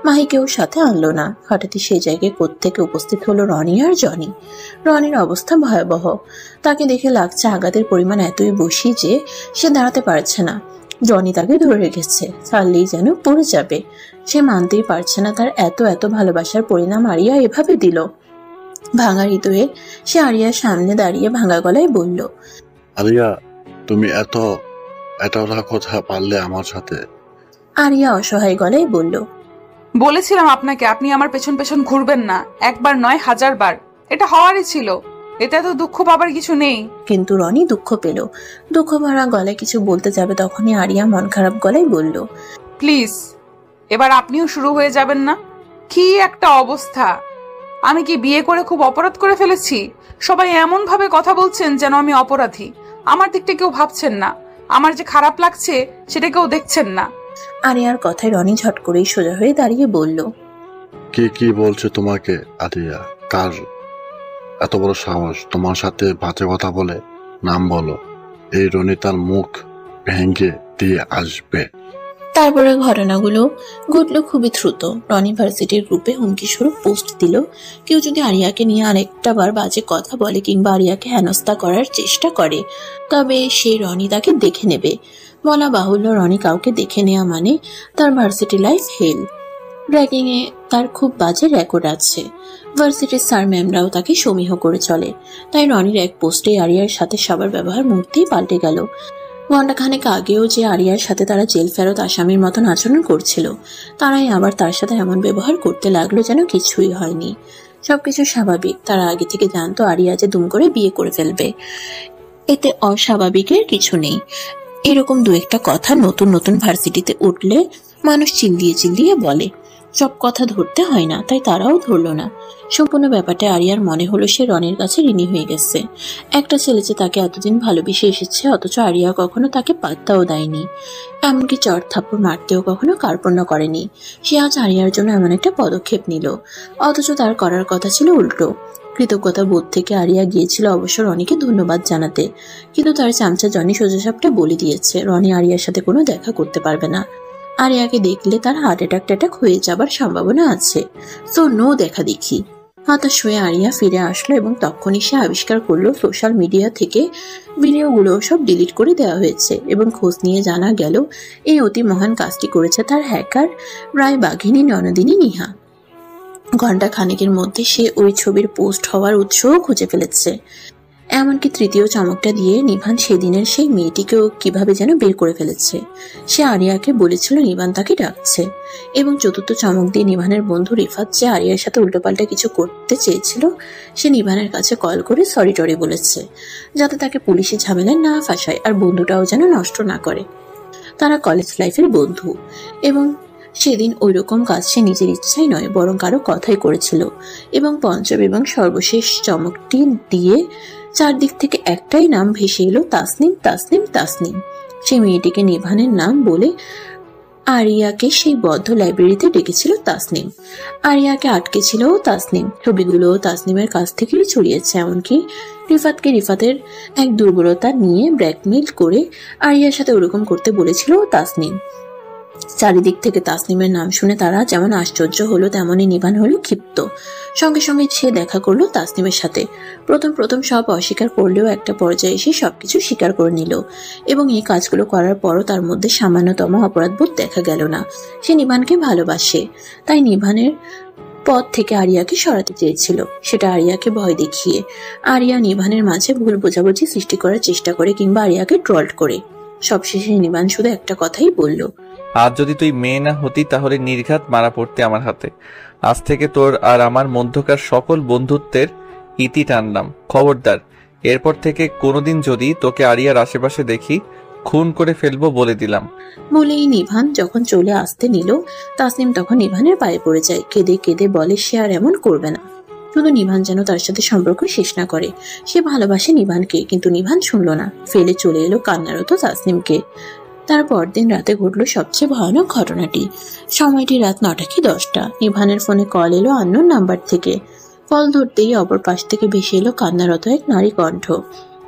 মাহিকেও সাথে আনলো না। হঠাৎই সেই জায়গায় কোত্থেকে উপস্থিত হলো রনি আর জনি। রনির অবস্থা ভয়াবহ। তাকে দেখে লাগছে আঘাতের পরিমাণ এতই বেশি যে সে দাঁড়াতে পারছে না। জনি তাকে ধরে রেখেছে, ছাড়লেই যেন পড়ে যাবে। সে মানতেই পারছে না তার এত ভালোবাসার পরিণাম আরিয়া এভাবে দিল। ভাঙা হৃদয়ে সে আরিয়ার সামনে দাঁড়িয়ে ভাঙা গলায় বলল, আরিয়া তুমি এতটা কথা পারলে আমার সাথে? আরিয়া অসহায় গলায় বলল, বলেছিলাম আপনাকে আপনি আমার পেছন পেছন ঘুরবেন না, একবার নয় 1000 বার। এটা হওয়ারই ছিল, এতে তো দুঃখ পাবার কিছু নেই। কিন্তু রনি দুঃখ পেল। দুঃখ ভরা গলায় কিছু বলতে যাবে তখনই আরিয়া মন খারাপ গলায় বলল, প্লিজ এবার আপনিও শুরু হয়ে যাবেন না? কি একটা অবস্থা! আমি কি বিয়ে করে খুব অপরাধ করে ফেলেছি? সবাই এমন ভাবে কথা বলছেন যেন আমি অপরাধী। আমার দিকটা কেউ ভাবছেন না, আমার যে খারাপ লাগছে সেটা কেউ দেখছেন না। আরিয়ার কথায় রনি ঝট করেই সোজা হয়ে দাঁড়িয়ে বলল, কি বলছে তোমাকে আরিয়া? কার এত বড় সাহস তোমার সাথে বাজে কথা বলে? নাম বলো। এই রনি তার মুখ ভেঙে দিয়ে আসবে। তারপরে ঘটনাগুলো ঘটলো খুবই দ্রুত। রনি ভার্সিটির গ্রুপে হুমকি স্বরূপ পোস্ট দিল, কেউ যদি আরিয়াকে নিয়ে আরেকটা বার বাজে কথা বলে কিংবা আরিয়াকে হেনস্থা করার চেষ্টা করে তবে সেই রনি তাকে দেখে নেবে। বলা বাহুল্য, রনি কাউকে দেখে নেওয়া মানে তার ভার্সিটি লাইফ হেল। র্যাগিং এ তার খুব বাজে রেকর্ড আছে। ভার্সিটির স্যার ম্যামরাও তাকে সমীহ করে চলে। তাই রনির এক পোস্টে আরিয়ার সাথে সবার ব্যবহার মুহূর্তেই পাল্টে গেল। ঘণ্টাখানেক আগেও যে আরিয়ার সাথে তারা জেল ফেরত আসামির মতন আচরণ করছিল, তারাই আবার তার সাথে এমন ব্যবহার করতে লাগলো যেন কিছুই হয়নি, সবকিছু স্বাভাবিক। তারা আগে থেকে জানতো আরিয়া যে দুম করে বিয়ে করে ফেলবে। এতে অস্বাভাবিকের কিছু নেই। এরকম দু একটা কথা নতুন নতুন ভার্সিটিতে উঠলে মানুষ চিল্লিয়ে চিল্লিয়ে বলে। সব কথা ধরতে হয় না, তাই তারাও ধরলো না। সম্পূর্ণ ব্যাপারটা আরিয়ার মনে হলো সে রনির কাছে ঋণী হয়ে গেছে। একটা ছেলে যে তাকে এতদিন ভালোবেসে এসেছে, অথচ আরিয়া কখনো তাকে পাত্তাও দেয়নি, এমনকি চড় থাপ্পড় মারতেও কখনো কার্পণ্য করেনি। সে আজ আরিয়ার জন্য এমন একটা পদক্ষেপ নিল, অথচ তার করার কথা ছিল উল্টো। কৃতজ্ঞতা বোধ থেকে আরিয়া গিয়েছিল অবশ্য রনিকে ধন্যবাদ জানাতে, কিন্তু তার চামচা জনি সোজাসাপটা বলে দিয়েছে রনি আরিয়ার সাথে কোনো দেখা করতে পারবে না। আরিয়াকে দেখলে তার হার্ট অ্যাটাক হয়ে যাবার সম্ভাবনা আছে, সো নো দেখা দেখি। হতাশ হয়ে আরিয়া ফিরে আসলো এবং তখনই সে আবিষ্কার করলো সোশ্যাল মিডিয়া থেকে ভিডিওগুলো সব ডিলিট করে দেওয়া হয়েছে এবং খোঁজ নিয়ে জানা গেল এই অতি মহান কাজটি করেছে তার হ্যাকার রায় বাঘিনী ননদিনী নিহা। ঘন্টা খানেকের মধ্যে সে ওই ছবির পোস্ট হওয়ার উৎসও খুঁজে ফেলেছে। এমনকি তৃতীয় চমকটা দিয়ে নিভান সেদিনের সেই মেয়েটিকেও কিভাবে যেন বের করে ফেলেছে। সে আরিয়াকে বলেছিল নিভান তাকে ডাকছে, এবং চতুর্থ চমক দিয়ে নিভানের বন্ধু রিফাত যে আরিয়ার সাথে উল্টোপাল্টা কিছু করতে চেয়েছিল, সে নিভানের কাছে কল করে সরি টরি বলেছে, যাতে তাকে পুলিশি ঝামেলায় না ফাঁসায় আর বন্ধুটাও যেন নষ্ট না করে। তারা কলেজ লাইফের বন্ধু, এবং সেদিন ওই রকম কাজ সে নিজের ইচ্ছাই নয় বরং কারো কথাই করেছিল। এবং পঞ্চম এবং সর্বশেষ চমকটি দিয়ে চারদিক থেকে একটাই নাম ভেসে এলো, তাসনিম তাসনিম তাসনিম। সেই মেয়েটিকে নিভানের নাম বলে আরিয়াকে সেই বদ্ধ লাইব্রেরিতে ডেকেছিল তাসনিম। আরিয়াকে আটকে ছিল তাসনিম, ছবিগুলোও তাসনিমের কাছ থেকেই ছড়িয়েছে। এমনকি রিফাতকে রিফাতের এক দুর্বলতা নিয়ে ব্ল্যাকমেইল করে আরিয়ার সাথে ওরকম করতে বলেছিল তাসনিম। চারিদিক থেকে তাসনিমের নাম শুনে তারা যেমন আশ্চর্য হলো, তেমনই নিভান হলো ক্ষিপ্ত। সঙ্গে সঙ্গে সে দেখা করলো তাসনিমের সাথে। প্রথম সব অস্বীকার করলেও একটা পর্যায়ে এসে সবকিছু স্বীকার করে নিল, এবং এই কাজগুলো করার পরও তার মধ্যে সামান্যতম অপরাধবোধ দেখা গেল না। সে নিভানকে ভালোবাসে, তাই নিভানের পথ থেকে আরিয়াকে সরাতে চেয়েছিল, সেটা আরিয়াকে ভয় দেখিয়ে। আরিয়া নিভানের মাঝে ভুল বোঝাবুঝি সৃষ্টি করার চেষ্টা করে কিংবা আরিয়াকে ট্রল করে। সবশেষে নিভান শুধু একটা কথাই বলল, আজ যদি তুই মেয়ে না হতি তাহলে নির্ঘাত মারা পড়তে আমার হাতে। আজ থেকে তোর আর আমার মধ্যকার সকল বন্ধুত্বের ইতি টানলাম। খবরদার, এরপর থেকে কোনোদিন যদি তোকে আরিয়ার আশেপাশে দেখি খুন করে ফেলবো বলে দিলাম। বলেই নিভান যখন চলে আসতে নিল, তাসনিম তখন নিভানের পায়ে পড়ে যায়। কেঁদে কেঁদে বলে সে আর এমন করবে না, শুধু নিভান যেন তার সাথে সম্পর্ক শেষ না করে। সে ভালোবাসে নিভানকে, কিন্তু নিভান শুনল না, ফেলে চলে এলো কান্নারত তাসনিমকে। তার পরদিন রাতে ঘটল সবচেয়ে ভয়ানক ঘটনাটি। সময়টি রাত 9টা কি 10টা। নিভানের ফোনে কল এলো আননোন নাম্বার থেকে। কল ধরতেই অপর পাশ থেকে ভেসে এলো কান্নারত এক নারী কণ্ঠ।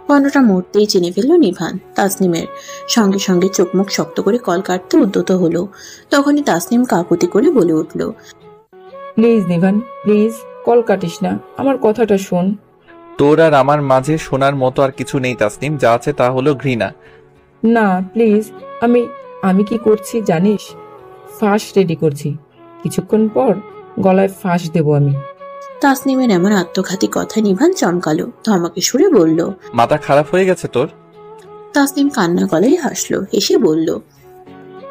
কণ্ঠটা মুহূর্তেই চিনে ফেলল নিভান, তাসনিমের। সঙ্গে সঙ্গে চোখ মুখ শক্ত করে কল কাটতে উদ্যত হলো। তখনই তাসনিম কাকুতি করে বলে উঠল, প্লিজ নিভান, প্লিজ কল কাটিস না, আমার কথাটা শোন। তোর আর আমার মাঝে শোনার মতো আর কিছু নেই তাসনিম, যা আছে তা হলো ঘৃণা। না প্লিজ, আমি কি করছি জানিস? ফাঁস রেডি করছি, কিছুক্ষণ পর গলায় ফাঁস দেব আমি। তাসনিমের এমন আত্মঘাতী কথা নিভান চমকালো, ধমকে সুরে বলল, মাথা খারাপ হয়ে গেছে তোর? তাসনিম কান্না গলায় হাসলো, হেসে বলল,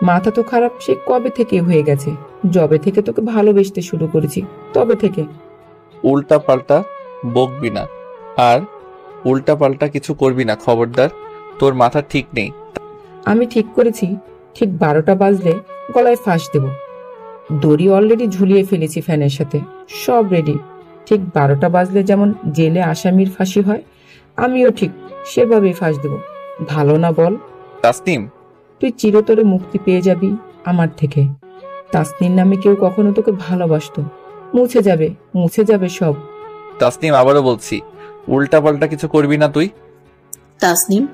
মাথা তো খারাপ সে কবে থেকে হয়ে গেছে, যবে থেকে তোকে ভালোবেসতে শুরু করেছি তবে থেকে। উল্টা পাল্টা বকবি না, আর উল্টা পাল্টা কিছু করবি না, খবরদার। তোর মাথা ঠিক নেই। আমি ঠিক করেছি, ঠিক 12টা বাজলে গলায় ফাঁস দেব। দড়ি অলরেডি ঝুলিয়ে ফেলেছি ফ্যানের সাথে, সব রেডি। ঠিক 12টা বাজলে যেমন জেলে আসামির ফাঁসি হয়, আমিও ঠিক সেভাবেই ফাঁস দেব। ভালো না বল? তাসনিম, তুই চিরতরে মুক্তি পেয়ে যাবি আমার থেকে। তাসনিম নামে কেউ কখনো তোকে ভালোবাসতো, মুছে যাবে সব। তাসনিম, আবারও বলছি, উল্টা পাল্টা কিছু করবি না তুই। তাসনিম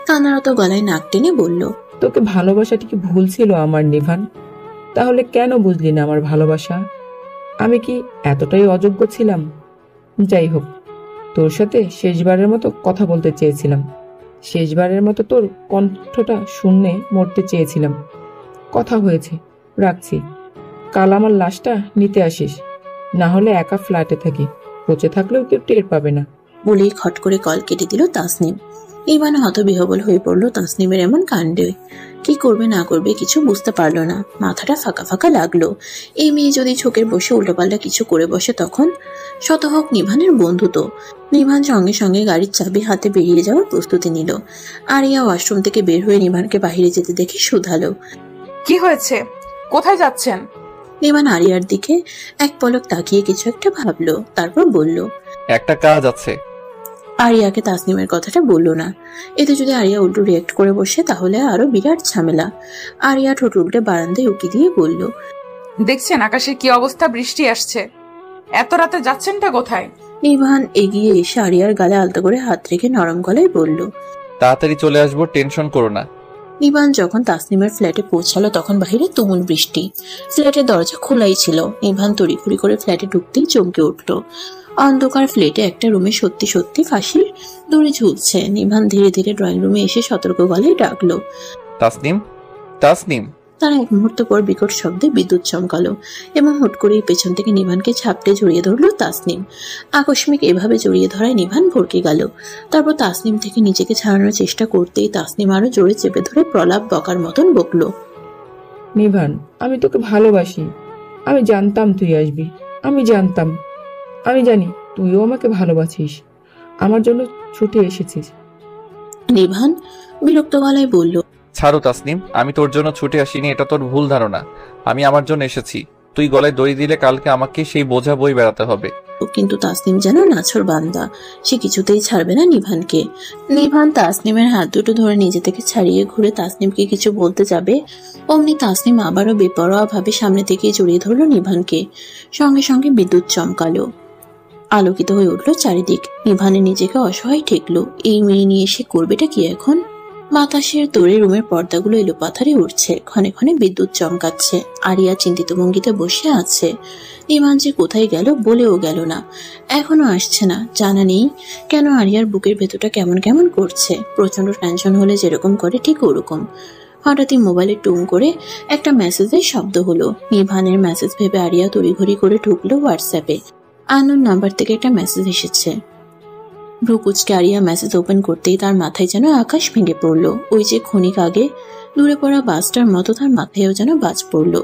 কান্নারত গলায় নাক টেনে বলল, তোকে ভালোবাসাটি কি ভুল ছিল আমার নিভান? তাহলে কেন বুঝলি না আমার ভালোবাসা? আমি কি এতটাই অযোগ্য ছিলাম? যাই হোক, তোর সাথে শেষবারের মতো কথা বলতে চেয়েছিলাম, শেষবারের মতো তোর কণ্ঠটা শুনে মরতে চেয়েছিলাম। কথা হয়েছে, রাখছি। কাল আমার লাশটা নিতে আসিস, না হলে একা ফ্ল্যাটে থাকি, পচে থাকলেও কেউ টের পাবে না। বলেই খট করে কল কেটে দিল তাসনিম। নিভান হতবিহবল হয়ে পড়ল তাসনিমের এমন কাণ্ডে। কি করবে না করবে কিছু বুঝতে পারলো না, মাথাটা ফাঁকা ফাঁকা লাগলো। এই মেয়ে যদি ঝোঁকের বসে উল্টোপাল্টা কিছু করে বসে তখন? শতহক নিভানের বন্ধু তো। নিভান সঙ্গে সঙ্গে গাড়ির চাবি হাতে বেরিয়ে যাওয়ার প্রস্তুতি নিল। আরিয়া ওয়াশরুম থেকে বের হয়ে নিভানকে বাহিরে যেতে দেখে শুধালো, কি হয়েছে, কোথায় যাচ্ছেন? নিভান আরিয়ার দিকে এক পলক তাকিয়ে কিছু একটা ভাবলো, তারপর বলল, একটা কাজ আছে। আরিয়াকে তাসনিমের কথাটা বলল না। এতে যদি আরিয়া উল্টো রিয়েক্ট করে বসে তাহলে আরো বিরাট ঝামেলা। আরিয়া ঠোঁট উল্টে বারান্দায় উকি দিয়ে বলল, দেখছেন আকাশের কি অবস্থা, বৃষ্টি আসছে, এত রাতে যাচ্ছেনটা কোথায়? নিভান এগিয়ে এসে আরিয়ার গালে আলতো করে হাত রেখে নরম গলায় বলল, তাড়াতাড়ি চলে আসবো, টেনশন করো না। নিভান যখন তাসনিমের ফ্ল্যাটে পৌঁছালো তখন বাহিরে তুমুল বৃষ্টি। ফ্ল্যাটের দরজা খোলাই ছিল। নিভান তড়িঘড়ি করে ফ্ল্যাটে ঢুকতেই চমকে উঠল। অন্ধকার ফ্ল্যাটে একটা রুমে সত্যি সত্যি ফাঁসির দড়ি ঝুলছে। নিভান ধীরে ধীরে ড্রয়িং রুমে এসে সতর্ক গলায় ডাকলো, তাসনিম, তাসনিম। তার এক মুহূর্ত পর বিকট শব্দে বিদ্যুৎ চমকালো এবং হুট করেই পেছন থেকে নিভানকে ঝাপটে জড়িয়ে ধরলো তাসনিম। আকস্মিক এভাবে জড়িয়ে ধরায় নিভান ভরকে গেল। তারপর তাসনিম থেকে নিজেকে ছাড়ানোর চেষ্টা করতেই তাসনিম আরো জোরে চেপে ধরে প্রলাপ বকার মতন বকলো, নিভান, আমি তোকে ভালোবাসি। আমি জানতাম তুই আসবি, আমি জানতাম। আমি জানি তুইও আমাকে ভালোবাসিস, আমার জন্য ছুটে এসেছিস। নিভান বিরক্ত গলায় বলল, ছাড়ো তাসনিম, আমি তোর জন্য ছুটে আসিনি, এটা তোর ভুল ধারণা। আমি আমার জন্য এসেছি। তুই গলায় দড়ি দিলে কালকে আমাকে সেই বোঝা বই বেড়াতে হবে। কিন্তু তাসনিম যেন নাছর বান্দা, সে কিছুতেই ছাড়বে না নিভানকে। নিভান তাসনিমের হাত দুটো ধরে নিজে থেকে ছাড়িয়ে ঘুরে তাসনিমকে কিছু বলতে যাবে, অমনি তাসনিম আবারও বেপরোয়া ভাবে সামনে থেকে জড়িয়ে ধরলো নিভানকে। সঙ্গে সঙ্গে বিদ্যুৎ চমকালো, আলোকিত হয়ে উঠলো চারিদিক। নিভানে নিজেকে অসহায় ঠেকলো। এই মেয়ে নিয়ে সে করবেটা কি এখন? বাতাসের তোড়ে রুমের পর্দাগুলো এলোপাথারে উঠছে, ক্ষণে ক্ষণে বিদ্যুৎ চমকাচ্ছে। আরিয়া চিন্তিত ভঙ্গিতে বসে আছে। নিভান যে কোথায় গেল বলেও গেল না, এখনো আসছে না। জানা নেই কেন আরিয়ার বুকের ভেতরটা কেমন কেমন করছে। প্রচন্ড টেনশন হলে যেরকম করে ঠিক ওরকম। হঠাৎই মোবাইলে টুং করে একটা মেসেজের শব্দ হলো। নিভানের মেসেজ ভেবে আরিয়া তড়িঘড়ি করে ঢুকলো হোয়াটসঅ্যাপে। আননোন নাম্বার থেকে একটা মেসেজ এসেছে। ভ্রুকুচকে আরিয়া মেসেজ ওপেন করতেই তার মাথায় যেন আকাশ ভেঙে পড়লো। ওই যে ক্ষণিক আগে দূরে পড়া বাসটার মতো তার মাথায়ও যেন বাজ পড়লো।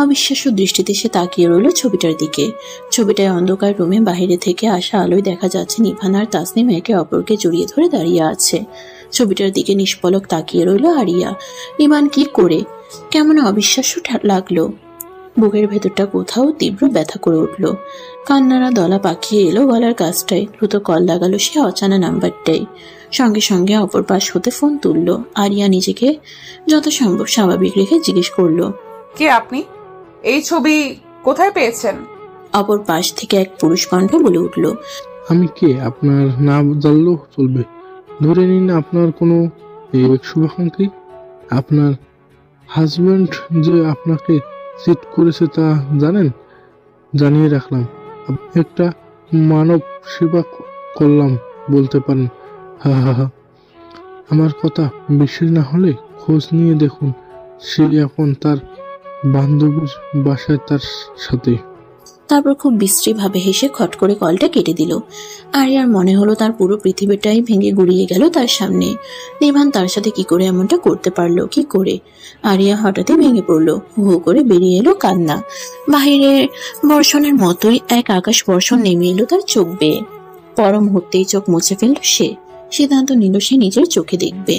অবিশ্বাস্য দৃষ্টিতে সে তাকিয়ে রইল ছবিটার দিকে। ছবিটায় অন্ধকার রুমে বাইরে থেকে আসা আলোয় দেখা যাচ্ছে নিভান আর তাসনিম একে অপরকে জড়িয়ে ধরে দাঁড়িয়ে আছে। ছবিটার দিকে নিষ্পলক তাকিয়ে রইল আরিয়া। নিভান কি করে, কেমন অবিশ্বাস্য লাগলো। বুকের ভেতরটা কোথাও তীব্র ব্যথা করে উঠল। কান্নারা দলা পাকিয়ে এলো গলার কাছটায়। দ্রুত কল লাগালো সে অচানা নাম্বারটাই। সঙ্গে সঙ্গে অপর পাশ হতে ফোন তুললো। আরিয়া নিজেকে যত সম্ভব স্বাভাবিক রেখে জিজ্ঞেস করলো, কে আপনি? এই ছবি কোথায় পেয়েছেন? অপর পাশ থেকে এক পুরুষ কণ্ঠ বলে উঠল, আমি কে আপনার না জানলেও চলবে। ধরে নিন আপনার কোনো শুভাকাঙ্ক্ষী। আপনার হাজব্যান্ড যে আপনাকে চিট করেছে তা জানেন? জানিয়ে রাখলাম, একটা মানব সেবা করলাম বলতে পারেন। হা হা হা। আমার কথা বিশ্বাস না হলে খোঁজ নিয়ে দেখুন, সে এখন তার বান্ধবীর বাসায় তার সাথে। তারপর খুব বিশ্রী ভাবে হেসে খট করে কলটা কেটে দিল। আরিয়ার মনে হলো তার পুরো পৃথিবীটাই ভেঙে গুড়িয়ে গেল তার সামনে। নিভান তার সাথে কি করে এমনটা করতে পারলো, কি করে? আরিয়া হঠাৎই ভেঙে পড়লো। হু হু করে বেরিয়ে এলো কান্না। বাহিরের বর্ষণের মতোই এক আকাশ বর্ষণ নেমে এলো তার চোখ বেয়ে। পর মুহূর্তেই চোখ মুছে ফেলল সে। সিদ্ধান্ত নিল সে নিজের চোখে দেখবে।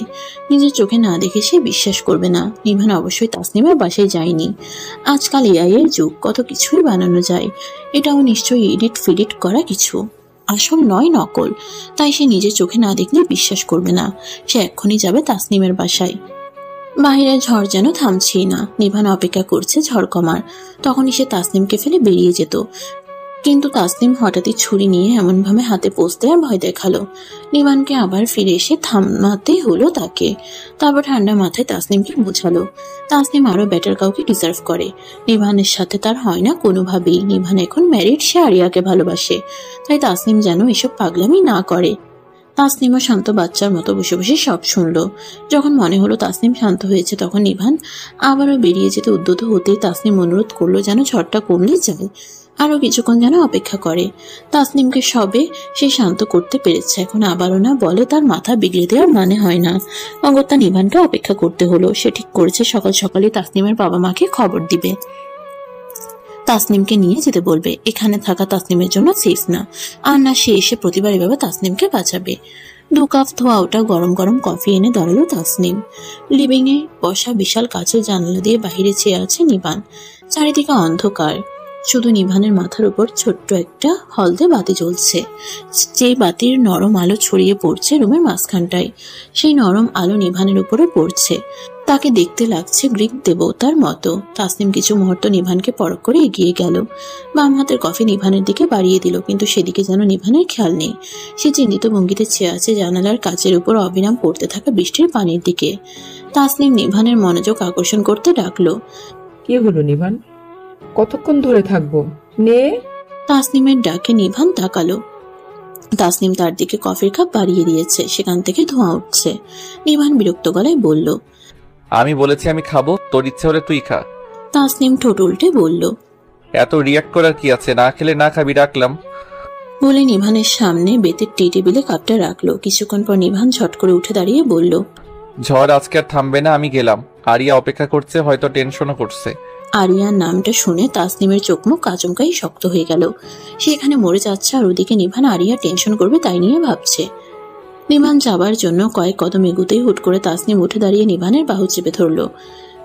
নিজের চোখে না দেখে সে বিশ্বাস করবে না। নিভান অবশ্যই তাসনিমের বাসায় যায়নি। আজকাল এআই এর যুগ, কত কিছুই বানানো যায়। এটাও নিশ্চয়ই এডিট ফিডিট করা কিছু, আসল নয় নকল। তাই সে নিজের চোখে না দেখলে বিশ্বাস করবে না। সে এক্ষুনি যাবে তাসনিমের বাসায়। বাহিরের ঝড় যেন থামছেই না। নিভান অপেক্ষা করছে ঝড় কমার। তখনই সে তাসনিমকে ফেলে বেরিয়ে যেত। কিন্তু তাসনিম হঠাৎই ছুরি নিয়ে এমন ভাবে হাতে পোস্তে আর ভয় দেখালো। নিভানকে আবার ফিরে এসে থামাতে হলো তাকে। তারপর ঠান্ডা মাথায় তাসনিমকে বোঝালো, তাসনিম আরো বেটার কাউকে ডিজার্ভ করে। নিভানের সাথে তার হয় না কোনোভাবেই। নিভান এখন ম্যারিড, সে আরিয়াকে ভালোবাসে। তাই তাসনিম যেন এসব পাগলামি না করে। তাসনিমও শান্ত বাচ্চার মতো বসে বসে সব শুনলো। যখন মনে হলো তাসনিম শান্ত হয়েছে তখন নিভান আবারও বেরিয়ে যেতে উদ্যত হতেই তাসনিম অনুরোধ করলো যেন ঝড়টা কমলে যায়। আরো কিছুক্ষণ যেন অপেক্ষা করে। তাসনিমকে সবে সে শান্ত করতে পেরেছে, এখন আবারও না বলে তার মাথা বিগড়ে দেওয়ার মানে হয় না। অগত্যা নিভানকে অপেক্ষা করতে হলো। সে ঠিক করেছে সকাল সকালে তাসনিমের বাবা মাকে খবর দিবে, তাসনিমকে নিয়ে যেতে বলবে। এখানে থাকা তাসনিমের জন্য সেফ না, আর না সে এসে প্রতিবার এভাবে তাসনিমকে বাঁচাবে। 2 কাপ ধোয়া ওটা গরম গরম কফি এনে দাঁড়ালো তাসনিম। লিভিং এ বসা বিশাল কাচের জানালা দিয়ে বাহিরে চেয়ে আছে নিভান। চারিদিকে অন্ধকার, শুধু নিভানের মাথার উপর ছোট্ট একটা হলদে বাতি জ্বলছে, যে বাতির নরম আলো ছড়িয়ে পড়ছে রুমের মাঝখানটায়। সেই নরম আলো নিভানের উপরে পড়ছে, তাকে দেখতে লাগছে গ্রিক দেবতার মতো। তাসনিম কিছু মুহূর্ত নিভানকে পরখ করে এগিয়ে গেল, বাম হাতের কফি নিভানের দিকে বাড়িয়ে দিল, কিন্তু সেদিকে যেন নিভানের খেয়াল নেই। সে চিন্তিত ভঙ্গিতে চেয়ে আছে জানালার কাচের উপর অবিরাম পড়তে থাকা বৃষ্টির পানির দিকে। তাসনিম নিভানের মনোযোগ আকর্ষণ করতে ডাকলো, কি হলো নিভান, কতক্ষণ ধরে থাকবো? নে। তাসনিমের ডাকে নিভান তাকালো। তাসনিম তার দিকে কফির কাপ বাড়িয়ে দিয়েছে, সেখান থেকে ধোঁয়া উঠছে। নিভান বিরক্ত গলায় বলল, আমি বলেছি আমি খাবো, তোর ইচ্ছে হলে তুই খা। তাসনিম ঠোঁট উল্টে বলল, এত রিয়াক্ট করার কি আছে, না খেলে না খাবি, ডাকলাম। বলে নিভানের সামনে বেতের টি টেবিলে কাপটা রাখলো। কিছুক্ষণ পর নিভান ঝট করে উঠে দাঁড়িয়ে বলল, ঝড় আজকে আর থামবে না, আমি গেলাম। আরিয়া অপেক্ষা করছে, হয়তো টেনশনও করছে। আরিয়ার নামটা শুনে তাসনিমের চোখ মুখ আচমকাই শক্ত হয়ে গেল। সে এখানে মরে যাচ্ছে, আর ওদিকে নিভান আরিয়া টেনশন করবে তাই নিয়ে ভাবছে। নিভান যাবার জন্য কয়েক কদম এগুতেই হুট করে তাসনিম উঠে দাঁড়িয়ে নিভানের বাহু চেপে ধরলো।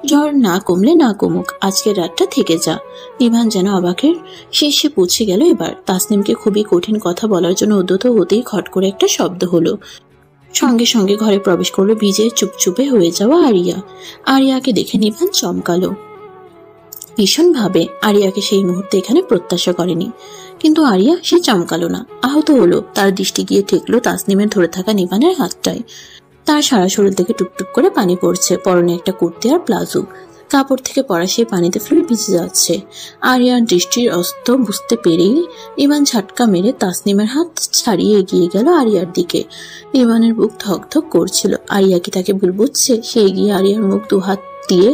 ঝড় না কমলে না কমুক, আজকের রাতটা থেকে যা। নিভান যেন অবাকের শেষে পৌঁছে গেল। এবার তাসনিমকে খুবই কঠিন কথা বলার জন্য উদ্যত হতেই খট করে একটা শব্দ হলো। সঙ্গে সঙ্গে ঘরে প্রবেশ করলো ভিজে চুপচুপে হয়ে যাওয়া আরিয়া। আরিয়াকে দেখে নিভান চমকালো ভীষণ ভাবে। আরিয়াকে সেই মুহূর্তে এখানে প্রত্যাশা করেনি, কিন্তু আরিয়া সে চমকালো না, আহত হলো। তার দৃষ্টি গিয়ে ঠেকলো তাসনিমের ধরে থাকা নিভানের হাতটায়। তার সারা শরীর থেকে টুকটুক করে পানি পড়ছে, পরনে একটা কুর্তি আর প্লাজো, কাপড় থেকে পড়া সেই পানিতে ফ্লুইড ভিজে যাচ্ছে। আরিয়ার দৃষ্টির অস্ত বুঝতে পেরেই নিভান ঝাটকা মেরে তাসনিমের হাত ছাড়িয়ে এগিয়ে গেল আরিয়ার দিকে। নিভানের বুক ধক ধক করছিল। আরিয়া কি তাকে ভুল বুঝছে? সে এগিয়ে আরিয়ার মুখ দুহাত দিয়ে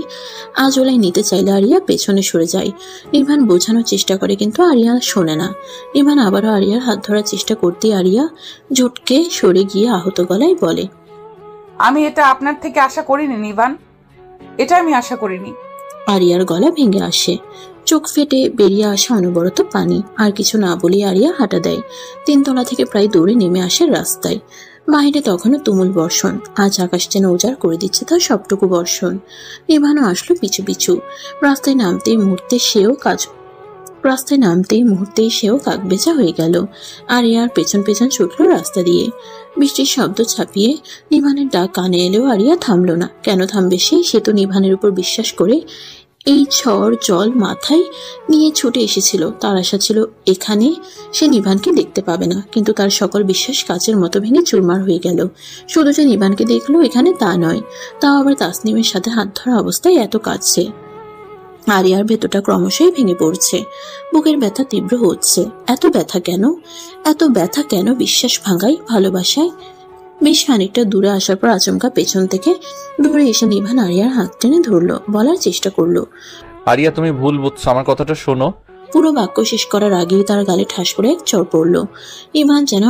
আজলায় নিতে চাইলে আরিয়া পেছনে সরে যায়। নিভান বোঝানোর চেষ্টা করে, কিন্তু আরিয়া শোনে না। নিভান আবারও আরিয়ার হাত ধরার চেষ্টা করতে আরিয়া ঝটকে সরে গিয়ে আহত গলায় বলে, আমি এটা আপনার থেকে আশা করিনি নিভান, এটা আমি আশা করিনি। আরিয়ার গলা ভেঙে আসে, চোখ ফেটে বেরিয়ে আসে অনবরত পানি। আর কিছু না বলে আরিয়া হাঁটা দেয়। 3 তলা থেকে প্রায় দৌড়ে নেমে আসে রাস্তায়। বাইরে তখনও তুমুল বর্ষণ, আজ আকাশ যেন উজাড় করে দিচ্ছে তার সবটুকু বর্ষণ। নিভানও আসলো পিছু পিছু। রাস্তায় নামতেই মুহূর্তেই সেও কাকবেচা হয়ে গেল। আরিয়ার পেছন পেছন ছুটলো রাস্তা দিয়ে। বৃষ্টির শব্দ ছাপিয়ে নিভানের ডাক কানে এলেও আরিয়া থামলো না। কেন থামবে সে তো নিভানের উপর বিশ্বাস করে এই ঝড় জল মাথায় নিয়ে ছুটে এসেছিল। তার আশা ছিল এখানে সে নিভানকে দেখতে পাবে না, কিন্তু তার সকল বিশ্বাস কাচের মতো ভেঙে চুরমার হয়ে গেল। শুধু যে নিভানকে দেখলো এখানে তা নয়, তাও আবার তাসনিমের সাথে হাত ধরা অবস্থায় এত কাছে। আরিয়ার ভেতরটা ক্রমশই ভেঙে পড়ছে, বুকের ব্যথা তীব্র হচ্ছে। এত ব্যথা কেন বিশ্বাস ভাঙায়, ভালোবাসায়? বেশ খানিকটা দূরে আসার পর আচমকা পেছন থেকে দূরে এসে নিভান আরিয়ার হাত টেনে ধরলো, বলার চেষ্টা করলো, আরিয়া তুমি ভুল বুঝছো, আমার কথাটা শোনো। পুরো বাক্য শেষ করার আগেই তার গালে ঠাস করে এক চড় পড়লো। নিভান যেন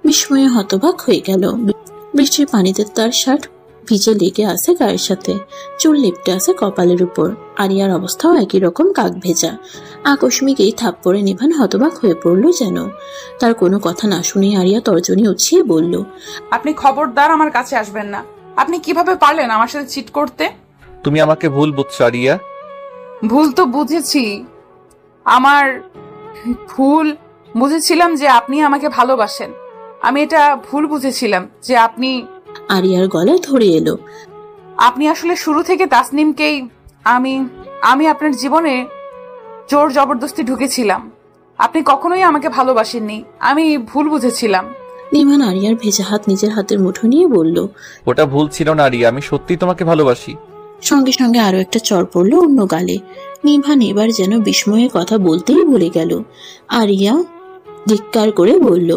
বিস্ময়ে হতবাক হয়ে গেল। বৃষ্টির পানিতে তার শার্ট ভিজে লেগে আছে গায়ের সাথে, চুল লিপটে আছে কপালের উপর। আরিয়ার অবস্থাও একই রকম কাক ভেজা। আকস্মিক এই থাপ্পড়ে নিভান হতবাক হয়ে পড়ল যেন। তার কোনো কথা না শুনে আরিয়া তর্জনী উছিয়ে বলল, আপনি খবরদার আমার কাছে আসবেন না। আপনি কিভাবে পারলেন আমার সাথে চিট করতে? তুমি আমাকে ভুল বুঝছো আরিয়া। ভুল তো বুঝেছি, আমার ভুল বুঝেছিলাম যে আপনি আমাকে ভালোবাসেন। আমি এটা ভুল বুঝেছিলাম যে আপনি। আরিয়ার গলা ধরে এলো, আপনি আসলে শুরু থেকে তাসনিমকেই। আমি আপনার জীবনে জোর জবরদস্তি ঢুকেছিলাম। আপনি কখনোই আমাকে ভালোবাসেননি, আমি ভুল বুঝেছিলাম। নিভান আরিয়ার ভেজা হাত নিজের হাতের মুঠো নিয়ে বলল, ওটা ভুল ছিল না আরিয়া, আমি সত্যি তোমাকে ভালোবাসি। সঙ্গে সঙ্গে আরো একটা চড় পড়লো অন্য গালে। নিভান এবার যেন বিস্ময়ের কথা বলতেই ভুলে গেল। আরিয়া ধিক্কার করে বলল,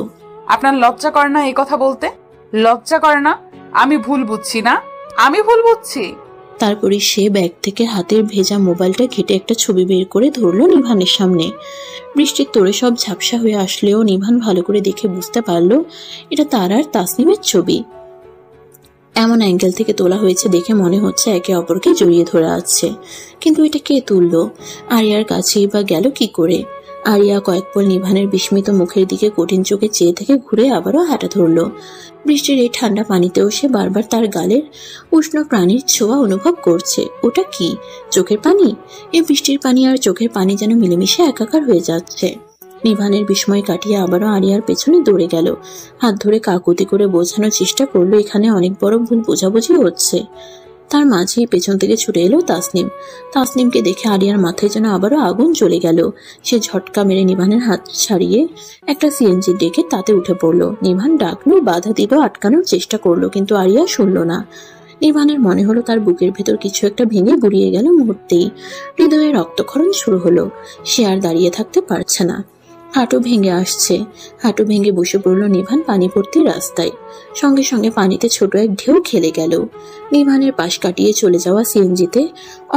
আপনার লজ্জা করে না এই কথা বলতে? লজ্জা করে না? আমি ভুল বুঝছি না? আমি ভুল বুঝছি? তারপরে সে ব্যাগ থেকে হাতের ভেজা মোবাইলটা ঘেটে একটা ছবি বের করে ধরলো নিভানের সামনে। বৃষ্টির তোড়ে সব ঝাপসা হয়ে আসলেও নিভান ভালো করে দেখে বুঝতে পারলো এটা তার আর তাসনিমের ছবি। এমন অ্যাঙ্গেল থেকে তোলা হয়েছে দেখে মনে হচ্ছে একে অপরকে জড়িয়ে ধরে আছে। কিন্তু এটা কে তুললো? আরিয়ার কাছেই বা গেল কি করে? আরিয়া কয়েক পল নিভানের বিস্মিত মুখের দিকে কঠিন চোখে চেয়ে থেকে ঘুরে আবারও হাঁটা ধরলো। বৃষ্টির এই ঠান্ডা পানিতেও সে বারবার তার গালের উষ্ণ প্রাণীর ছোঁয়া অনুভব করছে। ওটা কি? চোখের পানি? এই বৃষ্টির পানি আর চোখের পানি যেন মিলেমিশে একাকার হয়ে যাচ্ছে। নিভানের বিস্ময় কাটিয়ে আবারও আরিয়ার পেছনে দৌড়ে গেল। হাত ধরে কাকুতি করে বোঝানোর চেষ্টা করলো এখানে অনেক বড় ভুল বোঝাবুঝি হচ্ছে। তার মাঝেই পেছন থেকে ছুটে এলো তাসনিম। তাসনিমকে দেখে আরিয়ার মাথায় যেন আবারও আগুন জ্বলে গেল। সে ঝটকা মেরে নিভানের হাত ছাড়িয়ে একটা সিএনজি ডেকে তাতে উঠে পড়লো। নিভান ডাকলো, বাধা দিল, আটকানোর চেষ্টা করলো, কিন্তু আরিয়া শুনল না। নিভানের মনে হলো তার বুকের ভেতর কিছু একটা ভেঙে গুড়িয়ে গেল মুহূর্তেই। হৃদয়ে রক্তক্ষরণ শুরু হলো। সে আর দাঁড়িয়ে থাকতে পারছে না। হাঁটু ভেঙে আসছে। হাঁটু ভেঙে বসে পড়লো নিভান পানি ভর্তি রাস্তায়। সঙ্গে সঙ্গে পানিতে ছোট এক ঢেউ খেলে গেল। নিভানের পাশ কাটিয়ে চলে যাওয়া সিএনজিতে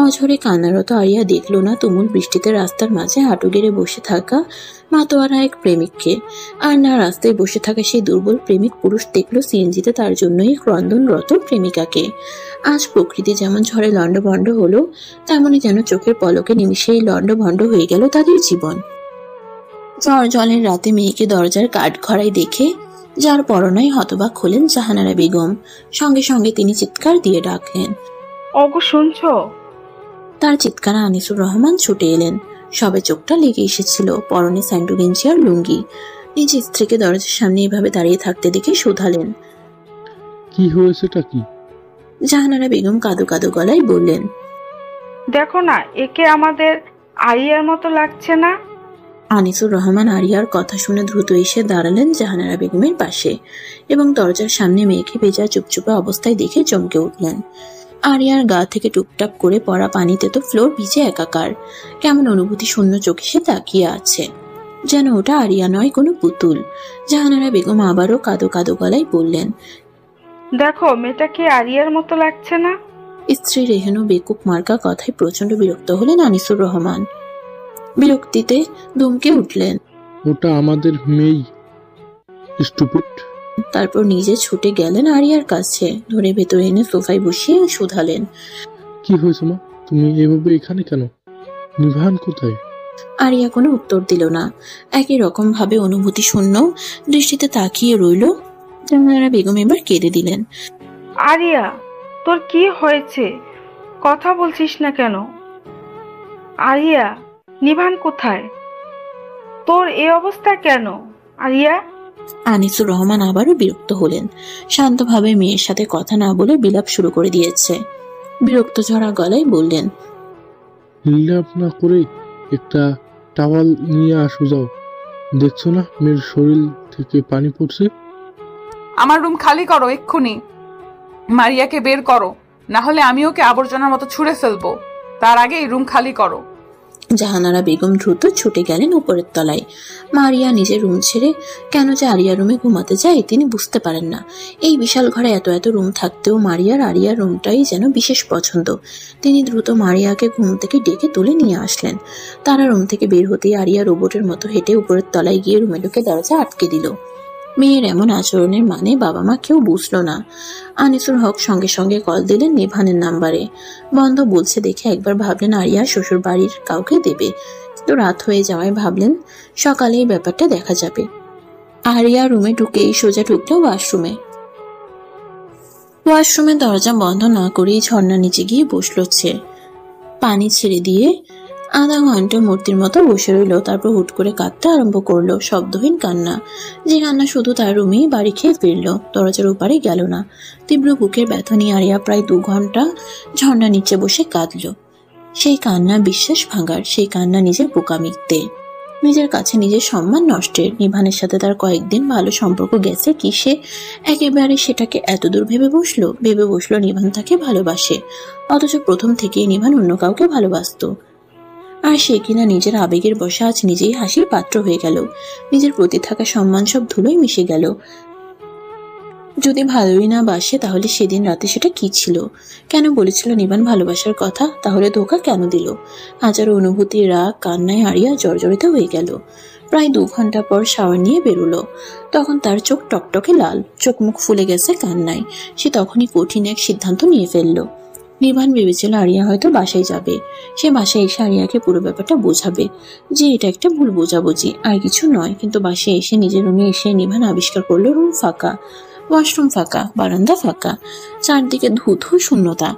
অঝরে কান্নারত আরিয়া দেখলো না তুমুল বৃষ্টিতে রাস্তার মাঝে হাঁটু গেড়ে বসে থাকা মাতোয়ারা এক প্রেমিককে, আর না রাস্তায় বসে থাকা সেই দুর্বল প্রেমিক পুরুষ দেখলো সিএনজিতে তার জন্যই ক্রন্দনরত প্রেমিকাকে। আজ প্রকৃতি যেমন ঝড়ে লণ্ডভণ্ড হলো, তেমনি যেন চোখের পলকে নিমিষেই লণ্ডভণ্ড হয়ে গেল তাদের জীবন। ঝড় জলের রাতে মেয়েকে দরজার কাঠ খড়াই দেখে যার পরনায় হতবাক হলেন জাহানারা বেগম। সঙ্গে সঙ্গে তিনি চিৎকার দিয়ে ডাকলেন, ওগো শুনছো? তার চিৎকারে আনিসুর রহমান ছুটে এলেন। সবে চোখটা লেগে এসেছিল, পরনে স্যান্ডো গেঞ্জি আর লুঙ্গি। নিজ স্ত্রীকে দরজার সামনে এভাবে দাঁড়িয়ে থাকতে দেখে শুধালেন, কি হয়েছেটা কি? জাহানারা বেগম কাঁদো কাঁদো গলায় বললেন, দেখো না, একে আমাদের আরিয়ার মতো লাগছে না? আনিসুর রহমান আরিয়ার কথা শুনে দ্রুত এসে দাঁড়ালেন জাহানারা বেগমের পাশে এবং দরজার সামনে মেয়েকে ভেজা চুপচুপে অবস্থায় দেখে চমকে উঠলেন। আরিয়ার গা থেকে টুপটাপ করে পড়া পানিতে তো ফ্লোর ভিজে একাকার। কেমন অনুভূতি শূন্য চোখে সে তাকিয়ে আছে, যেন ওটা আরিয়া নয়, কোনো পুতুল। জাহানারা বেগম আবারও কাঁদো কাঁদো গলায় বললেন, দেখো মেয়েটাকে আরিয়ার মতো লাগছে না? স্ত্রী রেহেনু বেকুব মার্কা কথায় প্রচন্ড বিরক্ত হলেন আনিসুর রহমান। বিরক্তিতে ধমকে উঠলেন, ওটা আমাদের মেয়ে, স্টুপিড। তারপর নিজে ছুটে গেলেন আরিয়ার কাছে, ধরে ভেতরে এনে সোফায় বসিয়ে শুধালেন, কি হয়েছে মা? তুমি এভাবে এখানে কেন? নিভান কোথায়? আরিয়া কোনো উত্তর দিল না। একই রকম ভাবে অনুভূতি শূন্য দৃষ্টিতে তাকিয়ে রইল। জাহানারা বেগম এবার কেঁদে দিলেন, আরিয়া, তোর কি হয়েছে? কথা বলছিস না কেন? আরিয়া, নিভান কোথায়? তোর এই অবস্থা কেন আরিয়া? আনিসুর রহমান আবারও বিরক্ত হলেন। শান্তভাবে মেয়ের সাথে কথা না বলে বিলাপ শুরু করে দিয়েছে। বিরক্ত ঝরা গলায় বললেন, বিলাপ না করে একটা টাওয়াল নিয়ে আসো যাও। দেখছো না মেয়ের শরীর থেকে পানি পড়ছে? আমার রুম খালি করো এক্ষুনি। মারিয়াকে বের করো, না হলে আমি ওকে আবর্জনার মতো ছুঁড়ে ফেলবো। তার আগে এই রুম খালি করো। জাহানারা বেগম দ্রুত ছুটে গেলেন উপরের তলায়। মারিয়া নিজের রুম ছেড়ে কেন যে আরিয়া রুমে ঘুমাতে যায় তিনি বুঝতে পারেন না। এই বিশাল ঘরে এত এত রুম থাকতেও আরিয়ার রুমটাই যেন বিশেষ পছন্দ। তিনি দ্রুত মারিয়াকে ঘুম থেকে ডেকে তুলে নিয়ে আসলেন। তারা রুম থেকে বের হতেই আরিয়া রোবটের মতো হেঁটে উপরের তলায় গিয়ে রুমে ঢুকে দরজা আটকে দিল। মেয়ের এমন আচরণের মানে বাবা মা কেউ বুঝলো না। আনিসুর হক সঙ্গে সঙ্গে কল দিলেন নিভানের নাম্বারে। বন্ধ বলছে দেখে একবার ভাবলেন আরিয়া শ্বশুর বাড়ির কাউকে দেবে, তো রাত হয়ে যাওয়ায় ভাবলেন সকালে এই ব্যাপারটা দেখা যাবে। আরিয়া রুমে ঢুকেই সোজা ঢুকলো ওয়াশরুমে দরজা বন্ধ না করেই ঝর্ণা নিচে গিয়ে বসলো। পানি ছেড়ে দিয়ে আধা ঘন্টা মূর্তির মতো বসে রইল। তারপর হুট করে কাঁদতে আরম্ভ করলো, শব্দহীন কান্না, যে কান্না শুধু তার রুমেই বাড়ি খেয়ে ফিরল, দরজার ওপারে গেল না। তীব্র বুকের ব্যথা নিয়ে আরিয়া প্রায় 2 ঘন্টা ঝর্ণা নিচে বসে কাঁদল। সেই কান্না বিশ্বাস ভাঙার, সেই কান্না নিজের বোকামিতে, নিজের কাছে নিজের সম্মান নষ্টের। নিভানের সাথে তার কয়েকদিন ভালো সম্পর্ক গেছে কি সে একেবারে সেটাকে এতদূর ভেবে বসলো নিভান তাকে ভালোবাসে, অথচ প্রথম থেকেই নিভান অন্য কাউকে ভালোবাসত। আর সে কিনা নিজের আবেগের বশে আজ নিজেই হাসির পাত্র হয়ে গেল। নিজের প্রতি থাকা সম্মান সব ধুলোয় মিশে গেল। যদি ভালোই না বাসে তাহলে সেদিন রাতে সেটা কি ছিল? কেন বলেছিল নিবান ভালোবাসার কথা? তাহলে ধোঁকা কেন দিল? হাজারো অনুভূতি, রাগ, কান্নায় আরিয়া জর্জরিত হয়ে গেল। প্রায় 2 ঘন্টা পর শাওয়ার নিয়ে বেরোলো। তখন তার চোখ টকটকে লাল, চোখ মুখ ফুলে গেছে কান্নায়। সে তখনই কঠিন এক সিদ্ধান্ত নিয়ে ফেললো। নির্বাণ ভেবেছিল আরিয়া হয়তো বাসায় যাবে। সে বাসায় এসে আরিয়াকে পুরো ব্যাপারটা বোঝাবে যে এটা একটা ভুল বোঝাবুঝি, আর কিছু নয়। কিন্তু বাসায় এসে নিজের রুমে এসে নির্বাণ আবিষ্কার করলো রুম ফাঁকা, ওয়াশরুম ফাঁকা, বারান্দা ফাঁকা, চারদিকে ধুধু শূন্যতা।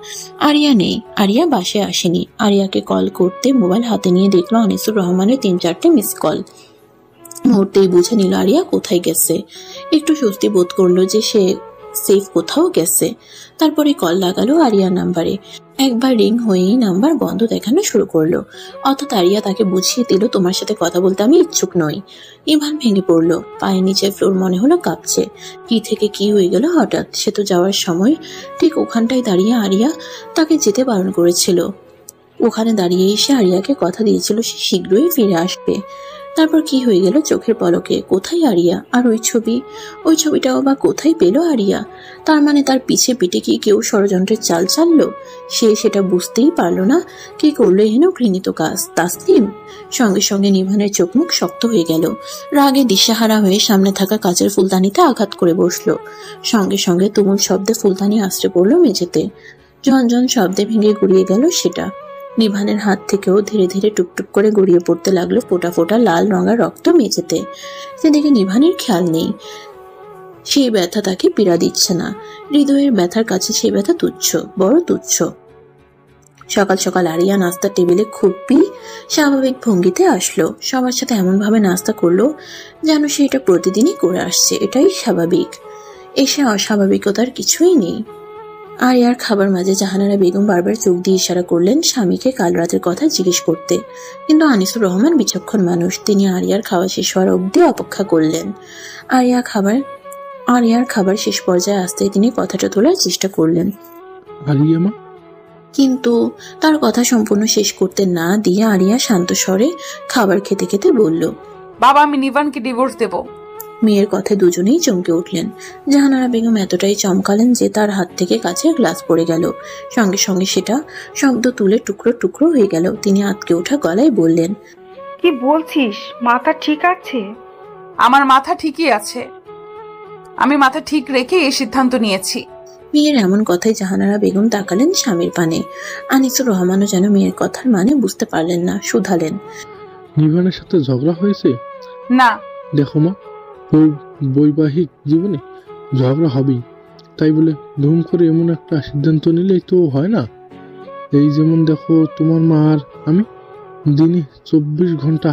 আরিয়া নেই। আরিয়া বাসায় আসেনি। আরিয়াকে কল করতে মোবাইল হাতে নিয়ে দেখলো আনিসুর রহমানের 3-4টে মিস কল। মুহূর্তেই বুঝে নিল আরিয়া কোথায় গেছে। একটু স্বস্তি বোধ করলো যে সে সেফ কোথাও গেছে। তারপরে কল লাগালো আরিয়ার নাম্বারে। একবার রিং হয়েই নাম্বার বন্ধ দেখানো শুরু করলো। অর্থাৎ আরিয়া তাকে বুঝিয়ে দিল, তোমার সাথে কথা বলতে আমি ইচ্ছুক নই। ইভান ভেঙে পড়লো। পায়ের নিচে ফ্লোর মনে হলো কাঁপছে। কি থেকে কি হয়ে গেল হঠাৎ? সে তো যাওয়ার সময় ঠিক ওখানটায় দাঁড়িয়ে আরিয়া তাকে যেতে বারণ করেছিল। ওখানে দাঁড়িয়ে এসে আরিয়াকে কথা দিয়েছিল সে শীঘ্রই ফিরে আসবে। তারপর কি হয়ে গেল চোখের পলকে? কোথায় আরিয়া? আর ওই ছবিটাও বা কোথায় পেল আরিয়া? তার মানে তার পিছে পিঠে কি কেউ ষড়যন্ত্রের চাল চাললো? সে সেটা বুঝতেই পারলো না। কি করলো এহেন ঘৃণিত কাজ? তাসলিম? সঙ্গে সঙ্গে নিভানের চোখ মুখ শক্ত হয়ে গেল। রাগে দিশাহারা হয়ে সামনে থাকা কাচের ফুলদানিতে আঘাত করে বসলো। সঙ্গে সঙ্গে তুমুল শব্দে ফুলদানি আশ্রে পড়লো মেঝেতে। ঝনঝন শব্দে ভেঙে গুড়িয়ে গেল সেটা। নিভানের হাত থেকেও ধীরে ধীরে টুকটুক করে গড়িয়ে পড়তে লাগলো ফোঁটা ফোঁটা লাল রঙা রক্ত মেঝেতে। সেদিকে নিভানের খেয়াল নেই। সেই ব্যথা তাকে পীড়া দিচ্ছে না। হৃদয়ের ব্যথার কাছে সেই ব্যথা তুচ্ছ, বড় তুচ্ছ। সকাল সকাল আরিয়া নাস্তার টেবিলে খুবই স্বাভাবিক ভঙ্গিতে আসলো। সবার সাথে এমন ভাবে নাস্তা করলো যেন সে এটা প্রতিদিনই করে আসছে। এটাই স্বাভাবিক। এসে অস্বাভাবিকতার কিছুই নেই। আরিয়ার খাবার মাঝে জাহানারা বেগম বারবার চোখ দিয়ে ইশারা করলেন স্বামীকে কাল রাতের কথা জিজ্ঞেস করতে। কিন্তু আনিসুর রহমান বিচক্ষণ মানুষ। তিনি আরিয়ার খাওয়া শেষ হওয়ার অবধি অপেক্ষা করলেন। আরিয়ার খাবার শেষ পর্যায়ে আসতে তিনি কথাটা তোলার চেষ্টা করলেন, কিন্তু তার কথা সম্পূর্ণ শেষ করতে না দিয়ে আরিয়া শান্ত স্বরে খাবার খেতে খেতে বলল, বাবা আমি নিভানকে ডিভোর্স দেব। মেয়ের কথায় দুজনেই চমকে উঠলেন। জাহানারা বেগম এতটাই চমকালেন যে তার হাত থেকে কাচের গ্লাস পড়ে গেল। সঙ্গে সঙ্গে সেটা শব্দ তুলে টুকরো টুকরো হয়ে গেল। তিনি আটকে ওঠা গলায় বললেন, কি বলছিস? মাথা ঠিক আছে? আমার মাথা ঠিকই আছে। আমি মাথা ঠিক রেখে এই সিদ্ধান্ত নিয়েছি। মেয়ের এমন কথায় জাহানারা বেগম তাকালেন স্বামীর পানে। আনিসুর রহমানও যেন মেয়ের কথার মানে বুঝতে পারলেন না, শুধালেন, নিভানের সাথে ঝগড়া হয়েছে? না। দেখো মা, বৈবাহিক জীবনে ঝগড়া হবেই, তাই বলে ধুম করে এমন একটা সিদ্ধান্ত নিলেই তো হয় না। এই যেমন দেখো, তোমার মা আর আমি দিনে 24 ঘন্টা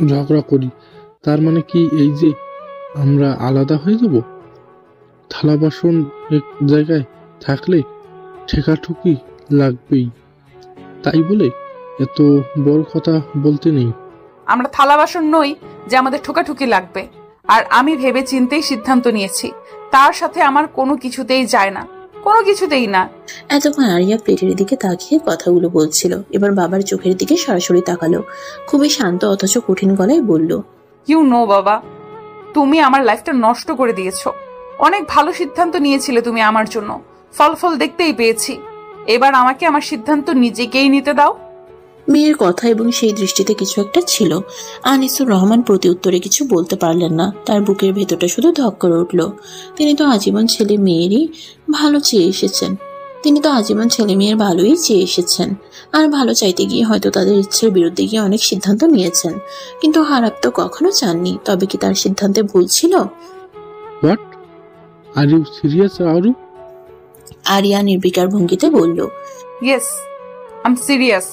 ঝগড়া করি। তার মানে কি এই যে আমরা আলাদা হয়ে যাব? থালা বাসন এক জায়গায় থাকলে ঠেকাঠুকি লাগবেই, তাই বলে এত বড় কথা বলতে নেই। আমরা থালা বাসন নই যে আমাদের ঠোকাঠুকি লাগবে। আর আমি ভেবে চিন্তেই সিদ্ধান্ত নিয়েছি, তার সাথে আমার কোনো কিছুতেই যায় না, কোনো কিছুতেই না। এতক্ষণ আরিয়া প্লেটের দিকে তাকিয়ে কথাগুলো বলছিল। এবার বাবার চোখের দিকে সরাসরি তাকালো। খুবই শান্ত অথচ কঠিন গলায় বলল, ইউ নো বাবা, তুমি আমার লাইফটা নষ্ট করে দিয়েছো। অনেক ভালো সিদ্ধান্ত নিয়েছিলে তুমি আমার জন্য, ফল দেখতেই পেয়েছি। এবার আমাকে আমার সিদ্ধান্ত নিজেকেই নিতে দাও। মেয়ের কথা এবং সেই দৃষ্টিতে কিছু একটা ছিল। আনিসুর রহমান প্রতি উত্তরে কিছু বলতে পারলেন না। তার বুকের ভেতরটা শুধু ধক করে উঠল। তিনি তো আজীবন ছেলে মেয়েরই ভালো চেয়ে এসেছেন। আর ভালো চাইতে গিয়ে হয়তো তাদের ইচ্ছের বিরুদ্ধে গিয়ে অনেক সিদ্ধান্ত নিয়েছেন, কিন্তু হারাপ তো কখনো চাননি। তবে কি তার সিদ্ধান্তে ভুল ছিল? আরিয়া নির্বিকার ভঙ্গিতে বলল, yes, I am serious.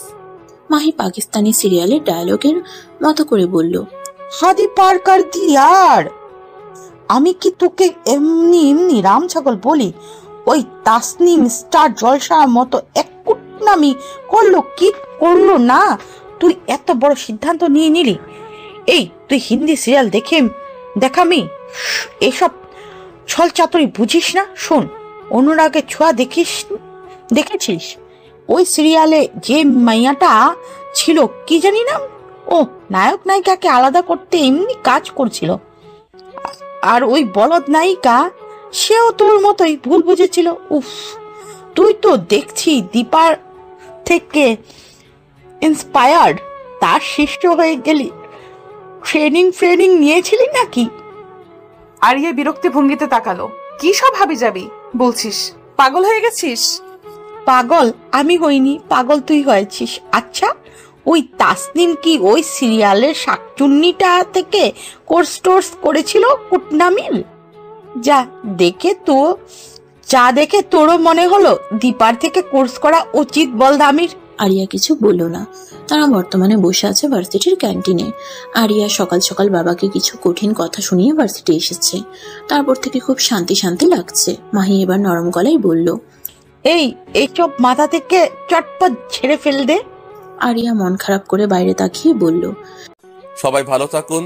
Mahi Pakistani সিরিয়ালের ডায়লগের মতো করে বলল, হাদি পার কর দি यार। আমি কি তোকে এমনি রাম ছাগল বলি? ওই তাসনিম স্টার জলসার মতো এক কুটনামি করলো না? তুই এত বড় সিদ্ধান্ত নিয়ে নিলি? এই তুই হিন্দি সিরিয়াল দেখামি এসব ছল চাতুরি বুঝিস না? শোন, অনুরাগের ছোঁয়া দেখেছিস? ওই সিরিয়ালে যে মাইয়াটা ছিল কি জানি না, ও নায়ক নায়িকাকে আলাদা করতে এমনি কাজ করছিল। আর ওই বলদ নায়িকা সেও তোর মতোই ভুল বুঝেছিল। উফ, তুই তো দেখছি দীপার থেকে ইন্সপায়ার্ড, তার শিষ্য হয়ে গেলি। ট্রেনিং নিয়েছিলি নাকি? আরিয়া বিরক্তি ভঙ্গিতে তাকালো। কি সব হাবি যাবি বলছিস? পাগল হয়ে গেছিস? পাগল আমি হইনি, পাগল তুই হয়েছিস। আচ্ছা, ওই তাসনিম কি ওই সিরিয়ালের শাকচুন্নিটা থেকে কোর্স টোর্স করেছিল কুটনামির? যা দেখে তোরও মনে হলো দীপার থেকে কোর্স করা উচিত বলদামির? আরিয়া কিছু বলল না। তারা বর্তমানে বসে আছে ভার্সিটির ক্যান্টিনে। আরিয়া সকাল সকাল বাবাকে কিছু কঠিন কথা শুনিয়ে ভার্সিটি এসেছে। তারপর থেকে খুব শান্তি শান্তি লাগছে। মাহি এবার নরম গলায় বলল, এইসব মাথা থেকে চটপট ছেড়ে ফেল দে। আরিয়া মন খারাপ করে বাইরে তাকিয়ে বলল, সবাই ভালো থাকুন।